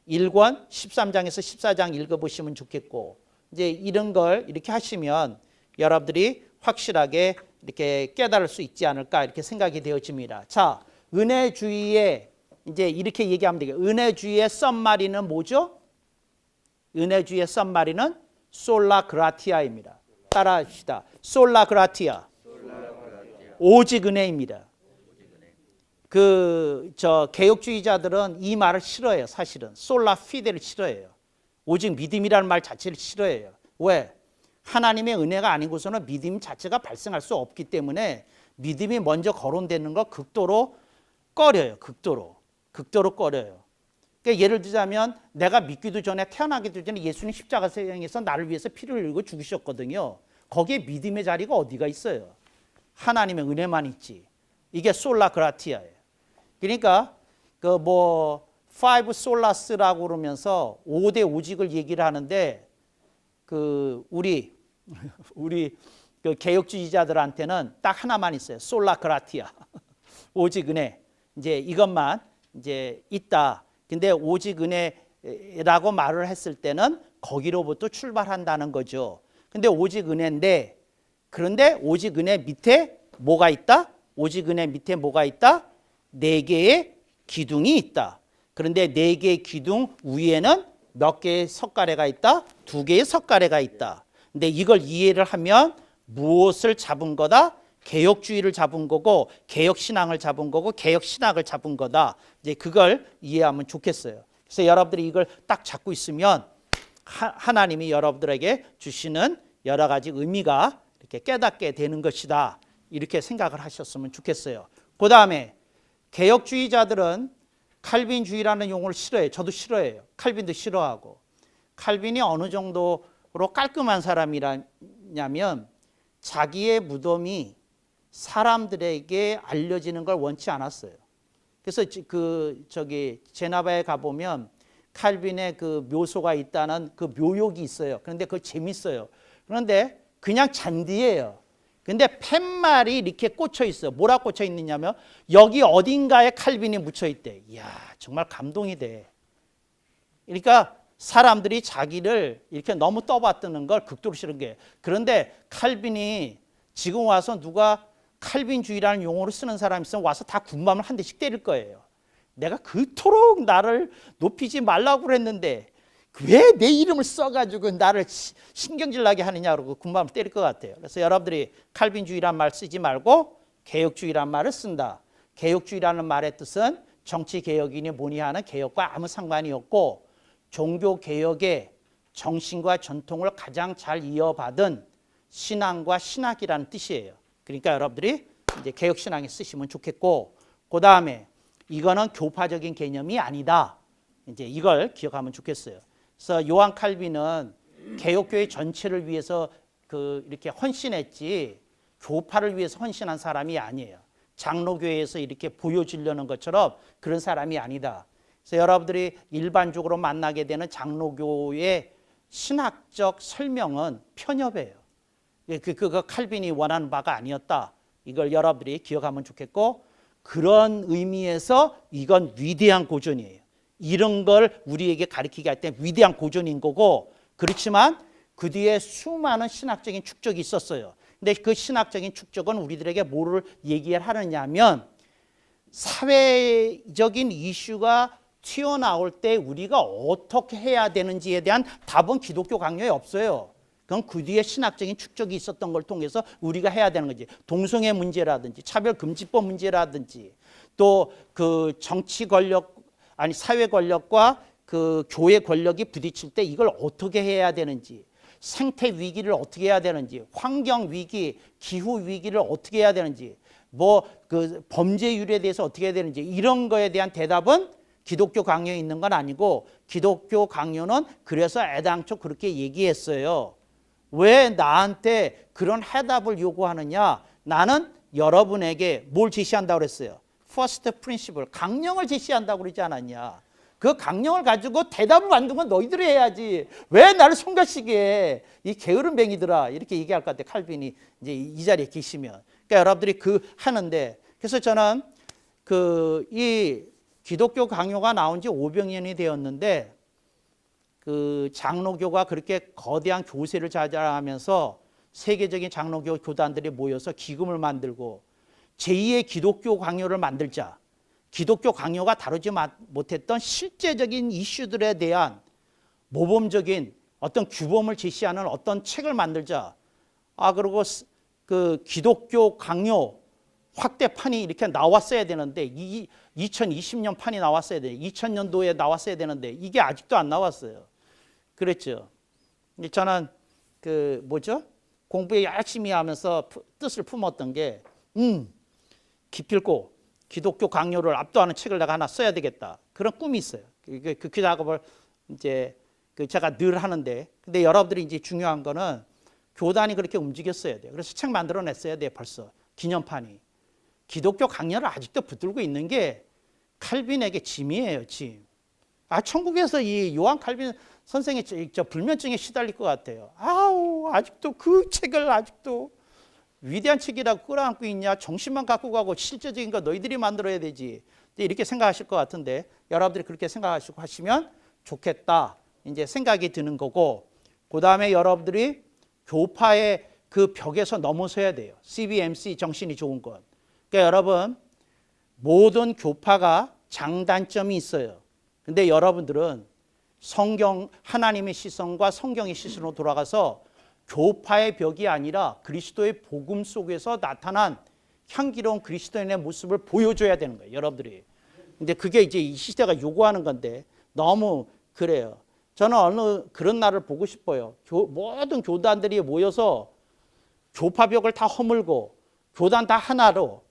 1권 13장에서 14장 읽어보시면 좋겠고 이제 이런 걸 이렇게 하시면 여러분들이 확실하게 이렇게 깨달을 수 있지 않을까 이렇게 생각이 되어집니다. 자, 은혜주의에 이제 이렇게 얘기하면 되겠어요. 은혜주의의 썸마리는 뭐죠? 은혜주의의 썸마리는 솔라 그라티아입니다. 따라합시다. 솔라 그라티아. 오직 은혜입니다. 개혁주의자들은 이 말을 싫어해요. 사실은 솔라 피데를 싫어해요. 오직 믿음이라는 말 자체를 싫어해요. 왜? 하나님의 은혜가 아니고서는 믿음 자체가 발생할 수 없기 때문에 믿음이 먼저 거론되는 거 극도로 꺼려요. 극도로 꺼려요. 그러니까 예를 들자면 내가 믿기도 전에 태어나기도 전에 예수님 십자가에서 나를 위해서 피를 흘리고 죽으셨거든요. 거기에 믿음의 자리가 어디가 있어요? 하나님의 은혜만 있지. 이게 솔라 그라티아예요. 그러니까 파이브 솔라스라고 그러면서 5대 오직을 얘기를 하는데 우리 그 개혁주의자들한테는 딱 하나만 있어요. 솔라 그라티아. 오직 은혜. 이제 이것만 이제 있다. 근데 오직 은혜라고 말을 했을 때는 거기로부터 출발한다는 거죠. 근데 오직 은혜인데, 그런데 오직 은혜 밑에 뭐가 있다? 오직 은혜 밑에 뭐가 있다? 4개의 기둥이 있다. 그런데 4개의 기둥 위에는 몇 개의 석가래가 있다? 2개의 석가래가 있다. 근데 이걸 이해를 하면 무엇을 잡은 거다? 개혁주의를 잡은 거고, 개혁신앙을 잡은 거고, 개혁신학을 잡은 거다. 이제 그걸 이해하면 좋겠어요. 그래서 여러분들이 이걸 딱 잡고 있으면 하나님이 여러분들에게 주시는 여러 가지 의미가 이렇게 깨닫게 되는 것이다. 이렇게 생각을 하셨으면 좋겠어요. 그 다음에 개혁주의자들은 칼빈주의라는 용어를 싫어해요. 저도 싫어해요. 칼빈도 싫어하고. 칼빈이 어느 정도로 깔끔한 사람이냐면 자기의 무덤이 사람들에게 알려지는 걸 원치 않았어요. 그래서 제나바에 가보면 칼빈의 그 묘소가 있다는 그 묘욕이 있어요. 그런데 그거 재밌어요. 그런데 그냥 잔디예요. 근데 팻말이 이렇게 꽂혀 있어요. 뭐라 꽂혀 있느냐면 여기 어딘가에 칼빈이 묻혀 있대. 이야, 정말 감동이 돼. 그러니까 사람들이 자기를 이렇게 너무 떠받드는 걸 극도로 싫은 게. 그런데 칼빈이 지금 와서 누가 칼빈주의라는 용어를 쓰는 사람이 있으면 와서 다 군밤을 한 대씩 때릴 거예요. 내가 그토록 나를 높이지 말라고 그랬는데 왜 내 이름을 써가지고 나를 신경질 나게 하느냐 그러고 군밤을 때릴 것 같아요. 그래서 여러분들이 칼빈주의란 말 쓰지 말고 개혁주의란 말을 쓴다. 개혁주의라는 말의 뜻은 정치개혁이니 뭐니 하는 개혁과 아무 상관이 없고 종교개혁의 정신과 전통을 가장 잘 이어받은 신앙과 신학이라는 뜻이에요. 그러니까 여러분들이 이제 개혁신앙에 쓰시면 좋겠고, 그 다음에 이거는 교파적인 개념이 아니다. 이제 이걸 기억하면 좋겠어요. 그래서 요한 칼빈은 개혁교회 전체를 위해서 이렇게 헌신했지 교파를 위해서 헌신한 사람이 아니에요. 장로교회에서 이렇게 보여주려는 것처럼 그런 사람이 아니다. 그래서 여러분들이 일반적으로 만나게 되는 장로교의 신학적 설명은 편협해요. 그거 칼빈이 원하는 바가 아니었다. 이걸 여러분들이 기억하면 좋겠고, 그런 의미에서 이건 위대한 고전이에요. 이런 걸 우리에게 가르치게 할 때 위대한 고전인 거고, 그렇지만 그 뒤에 수많은 신학적인 축적이 있었어요. 근데 그 신학적인 축적은 우리들에게 뭐를 얘기하느냐 하면 사회적인 이슈가 튀어나올 때 우리가 어떻게 해야 되는지에 대한 답은 기독교 강요에 없어요. 그건 그 뒤에 신학적인 축적이 있었던 걸 통해서 우리가 해야 되는 거지. 동성애 문제라든지 차별금지법 문제라든지 또 그 정치 권력 아니 사회 권력과 그 교회 권력이 부딪힐 때 이걸 어떻게 해야 되는지, 생태 위기를 어떻게 해야 되는지, 환경 위기, 기후 위기를 어떻게 해야 되는지, 뭐 그 범죄율에 대해서 어떻게 해야 되는지, 이런 거에 대한 대답은 기독교 강요에 있는 건 아니고, 기독교 강요는 그래서 애당초 그렇게 얘기했어요. 왜 나한테 그런 해답을 요구하느냐? 나는 여러분에게 뭘 제시한다고 그랬어요? First principle, 강령을 제시한다고 그러지 않았냐? 그 강령을 가지고 대답을 만든 건 너희들이 해야지. 왜 나를 손가시게 해? 이 게으른 뱅이들아. 이렇게 얘기할 것 같아. 칼빈이 이제 이 자리에 계시면. 그러니까 여러분들이 하는데, 그래서 저는 이 기독교 강요가 나온 지 500년이 되었는데, 그 장로교가 그렇게 거대한 교세를 자자하면서 세계적인 장로교 교단들이 모여서 기금을 만들고 제2의 기독교 강요를 만들자. 기독교 강요가 다루지 못했던 실제적인 이슈들에 대한 모범적인 어떤 규범을 제시하는 어떤 책을 만들자. 그리고 그 기독교 강요 확대판이 이렇게 나왔어야 되는데 2020년 판이 나왔어야 돼. 2000년도에 나왔어야 되는데 이게 아직도 안 나왔어요. 그랬죠. 저는 공부 열심히 하면서 뜻을 품었던 게 기필코 기독교 강요를 압도하는 책을 내가 하나 써야 되겠다. 그런 꿈이 있어요. 그 작업을 이제 제가 늘 하는데, 근데 여러분들이 이제 중요한 거는 교단이 그렇게 움직였어야 돼요. 그래서 책 만들어냈어야 돼요. 벌써 기념판이. 기독교 강요를 아직도 붙들고 있는 게 칼빈에게 짐이에요. 짐. 천국에서 이 요한 칼빈 선생의 불면증에 시달릴 것 같아요. 아직도 그 책을 아직도 위대한 책이라고 끌어안고 있냐? 정신만 갖고 가고 실제적인 거 너희들이 만들어야 되지. 이렇게 생각하실 것 같은데 여러분들이 그렇게 생각하시고 하시면 좋겠다. 이제 생각이 드는 거고, 그 다음에 여러분들이 교파의 그 벽에서 넘어서야 돼요. CBMC 정신이 좋은 건. 그러니까 여러분, 모든 교파가 장단점이 있어요. 근데 여러분들은 성경, 하나님의 시선과 성경의 시선으로 돌아가서 교파의 벽이 아니라 그리스도의 복음 속에서 나타난 향기로운 그리스도인의 모습을 보여줘야 되는 거예요, 여러분들이. 근데 그게 이제 이 시대가 요구하는 건데 너무 그래요. 저는 어느 그런 날을 보고 싶어요. 모든 교단들이 모여서 교파벽을 다 허물고 교단 다 하나로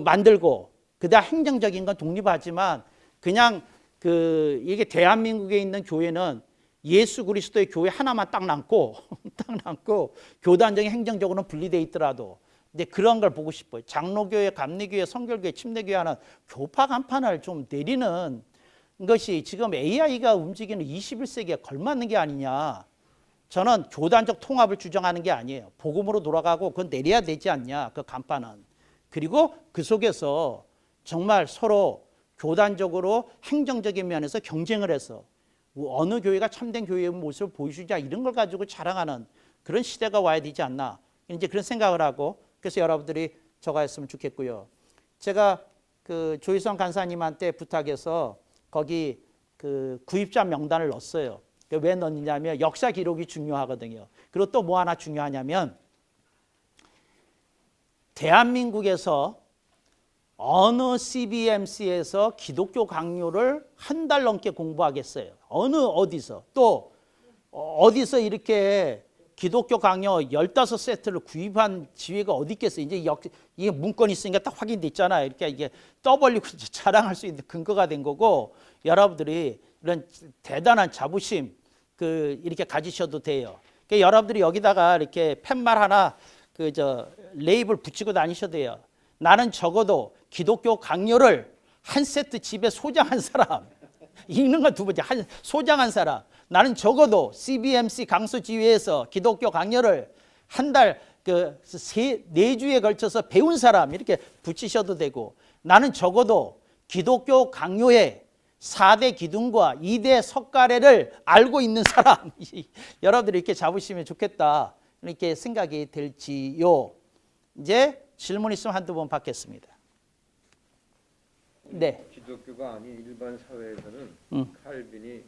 만들고, 그다음 행정적인 건 독립하지만 그냥 이게 대한민국에 있는 교회는 예수 그리스도의 교회 하나만 딱 남고 딱 남고 교단적인 행정적으로는 분리돼 있더라도, 근데 그런 걸 보고 싶어요. 장로교회, 감리교회, 성결교회, 침례교회 하는 교파 간판을 좀 내리는 것이 지금 AI가 움직이는 21세기에 걸맞는 게 아니냐. 저는 교단적 통합을 주장하는 게 아니에요. 복음으로 돌아가고 그건 내려야 되지 않냐, 그 간판은. 그리고 그 속에서 정말 서로 교단적으로 행정적인 면에서 경쟁을 해서 어느 교회가 참된 교회의 모습을 보여주자, 이런 걸 가지고 자랑하는 그런 시대가 와야 되지 않나, 이제 그런 생각을 하고, 그래서 여러분들이 저거 했으면 좋겠고요. 제가 조희성 간사님한테 부탁해서 거기 구입자 명단을 넣었어요. 왜 넣느냐면 역사 기록이 중요하거든요. 그리고 또 뭐 하나 중요하냐면 대한민국에서 어느 CBMC에서 기독교 강요를 한 달 넘게 공부하겠어요. 어디서 또 어디서 이렇게 기독교 강요 15세트를 구입한 지회가 어디 있겠어요. 이제 이게 문건이 있으니까 딱 확인됐잖아요. 이렇게 이게 떠벌리고 자랑할 수 있는 근거가 된 거고, 여러분들이 이런 대단한 자부심 이렇게 가지셔도 돼요. 그러니까 여러분들이 여기다가 이렇게 팻말 하나 레이블 붙이고 다니셔도 돼요. 나는 적어도 기독교 강요를 한 세트 집에 소장한 사람, 읽는 건 두 번째, 소장한 사람. 나는 적어도 CBMC 강서지회에서 기독교 강요를 한 달, 4주에 걸쳐서 배운 사람, 이렇게 붙이셔도 되고, 나는 적어도 기독교 강요의 4대 기둥과 2대 석가래를 알고 있는 사람. 여러분들이 이렇게 잡으시면 좋겠다, 이렇게 생각이 될지요. 이제 질문 있으면 한두 번 받겠습니다. 네. 기독교가 아닌 일반 사회에서는 칼빈이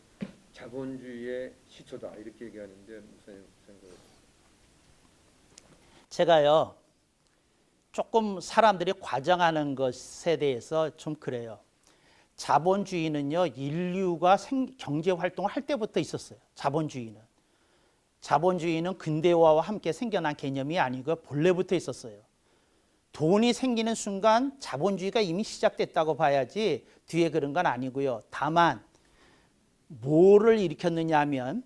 자본주의의 시초다 이렇게 얘기하는데 무슨 생각이세요? 제가요, 조금 사람들이 과장하는 것에 대해서 좀 그래요. 자본주의는요, 인류가 경제 활동을 할 때부터 있었어요. 자본주의는 근대화와 함께 생겨난 개념이 아니고 본래부터 있었어요. 돈이 생기는 순간 자본주의가 이미 시작됐다고 봐야지 뒤에 그런 건 아니고요. 다만 뭐를 일으켰느냐 하면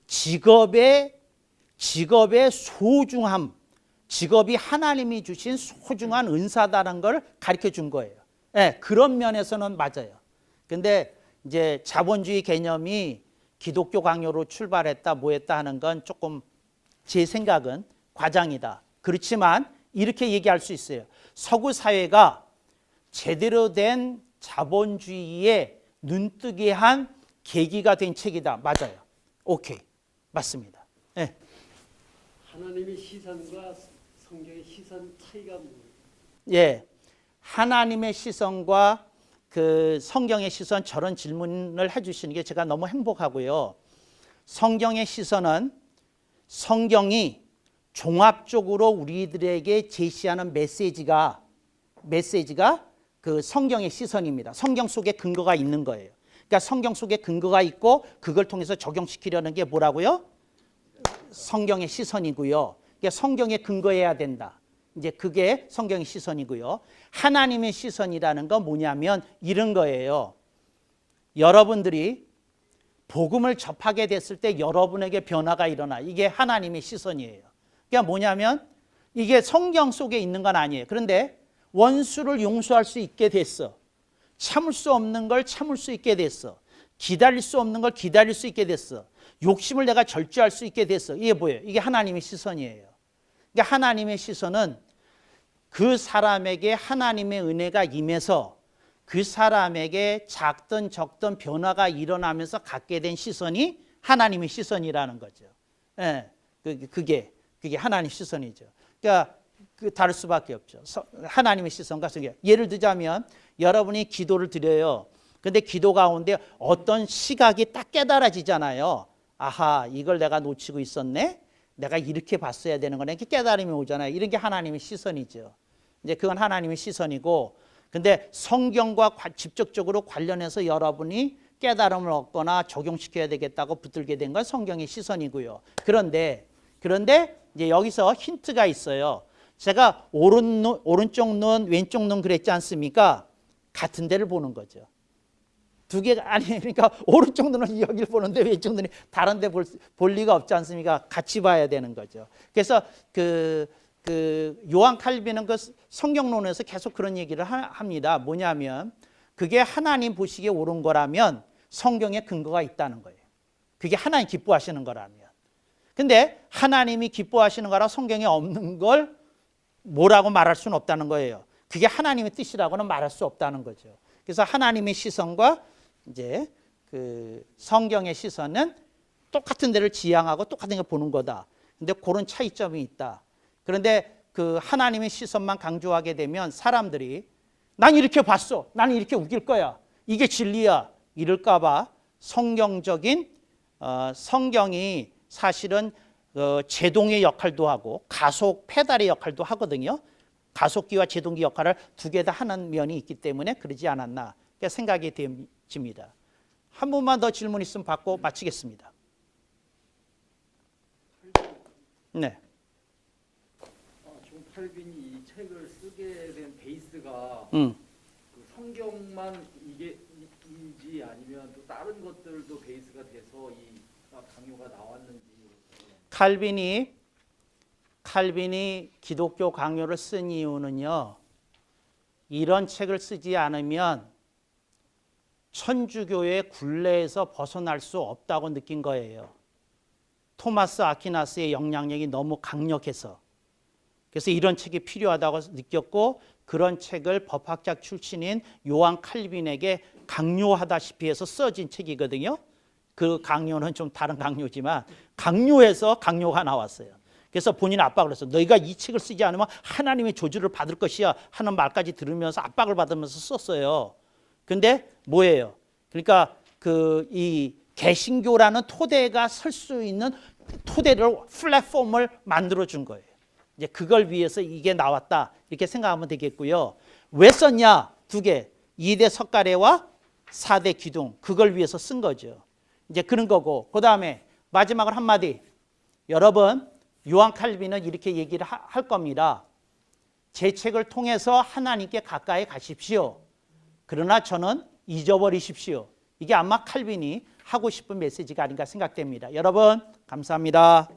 직업의 소중함, 직업이 하나님이 주신 소중한 은사다라는 걸 가르쳐 준 거예요. 네, 그런 면에서는 맞아요. 근데 이제 자본주의 개념이 기독교 강요로 출발했다, 뭐했다 하는 건 조금 제 생각은 과장이다. 그렇지만 이렇게 얘기할 수 있어요. 서구 사회가 제대로 된 자본주의에 눈뜨게 한 계기가 된 책이다. 맞아요. 오케이. 맞습니다. 네. 하나님의 시선과 성경의 시선 차이가 뭐예요? 예. 하나님의 시선과 성경의 시선, 저런 질문을 해주시는 게 제가 너무 행복하고요. 성경의 시선은 성경이 종합적으로 우리들에게 제시하는 메시지가 성경의 시선입니다. 성경 속에 근거가 있는 거예요. 그러니까 성경 속에 근거가 있고 그걸 통해서 적용시키려는 게 뭐라고요? 성경의 시선이고요. 그러니까 성경에 근거해야 된다. 이제 그게 성경의 시선이고요. 하나님의 시선이라는 건 뭐냐면 이런 거예요. 여러분들이 복음을 접하게 됐을 때 여러분에게 변화가 일어나. 이게 하나님의 시선이에요. 그러니까 뭐냐면 이게 성경 속에 있는 건 아니에요. 그런데 원수를 용서할 수 있게 됐어. 참을 수 없는 걸 참을 수 있게 됐어. 기다릴 수 없는 걸 기다릴 수 있게 됐어. 욕심을 내가 절제할 수 있게 됐어. 이게 뭐예요? 이게 하나님의 시선이에요. 그러니까 하나님의 시선은 그 사람에게 하나님의 은혜가 임해서 그 사람에게 작든 적든 변화가 일어나면서 갖게 된 시선이 하나님의 시선이라는 거죠. 예, 그게 하나님의 시선이죠. 그러니까 다를 수밖에 없죠. 하나님의 시선과 성경. 예를 들자면 여러분이 기도를 드려요. 근데 기도 가운데 어떤 시각이 딱 깨달아지잖아요. 아하, 이걸 내가 놓치고 있었네. 내가 이렇게 봤어야 되는 거네. 이렇게 깨달음이 오잖아요. 이런 게 하나님의 시선이죠. 이제 그건 하나님의 시선이고, 근데 성경과 직접적으로 관련해서 여러분이 깨달음을 얻거나 적용시켜야 되겠다고 붙들게 된 건 성경의 시선이고요. 그런데 이제 여기서 힌트가 있어요. 제가 오른쪽 눈, 왼쪽 눈 그랬지 않습니까? 같은 데를 보는 거죠. 두 개가 아니, 그러니까 오른쪽 눈은 여기를 보는데 왼쪽 눈이 다른 데 볼 리가 없지 않습니까? 같이 봐야 되는 거죠. 그래서 요한 칼빈은 그 성경론에서 계속 그런 얘기를 합니다. 뭐냐면 그게 하나님 보시기에 옳은 거라면 성경에 근거가 있다는 거예요. 그게 하나님 기뻐하시는 거라면. 근데 하나님이 기뻐하시는 거라 성경에 없는 걸 뭐라고 말할 수는 없다는 거예요. 그게 하나님의 뜻이라고는 말할 수 없다는 거죠. 그래서 하나님의 시선과 이제 그 성경의 시선은 똑같은 데를 지향하고 똑같은 걸 보는 거다. 근데 그런 차이점이 있다. 그런데 그 하나님의 시선만 강조하게 되면 사람들이 난 이렇게 봤어. 나는 이렇게 우길 거야. 이게 진리야. 이럴까 봐 성경적인 성경이 사실은 제동의 역할도 하고 가속 페달의 역할도 하거든요. 가속기와 제동기 역할을 두 개 다 하는 면이 있기 때문에 그러지 않았나 생각이 됩니다. 한 번만 더 질문 있으면 받고 마치겠습니다. 네. 존 칼빈이 이 책을 쓰게 된 베이스가 음. 그 성경만 이게인지 아니면 또 다른 것들도 베이스가 돼서 이 강요가 나왔는지. 칼빈이 기독교 강요를 쓴 이유는요. 이런 책을 쓰지 않으면 천주교의 굴레에서 벗어날 수 없다고 느낀 거예요. 토마스 아퀴나스의 영향력이 너무 강력해서. 그래서 이런 책이 필요하다고 느꼈고 그런 책을 법학자 출신인 요한 칼빈에게 강요하다시피 해서 써진 책이거든요. 그 강요는 좀 다른 강요지만 강요해서 강요가 나왔어요. 그래서 본인 압박을 했어요. 너희가 이 책을 쓰지 않으면 하나님의 저주를 받을 것이야 하는 말까지 들으면서 압박을 받으면서 썼어요. 근데 뭐예요? 그러니까 이 개신교라는 토대가 설 수 있는 토대를 플랫폼을 만들어 준 거예요. 이제 그걸 위해서 이게 나왔다 이렇게 생각하면 되겠고요. 왜 썼냐? 두 개. 2대 석가래와 4대 기둥. 그걸 위해서 쓴 거죠. 이제 그런 거고. 그다음에 마지막으로 한마디. 여러분, 요한 칼빈은 이렇게 얘기를 할 겁니다. 제 책을 통해서 하나님께 가까이 가십시오. 그러나 저는 잊어버리십시오. 이게 아마 칼빈이 하고 싶은 메시지가 아닌가 생각됩니다. 여러분, 감사합니다.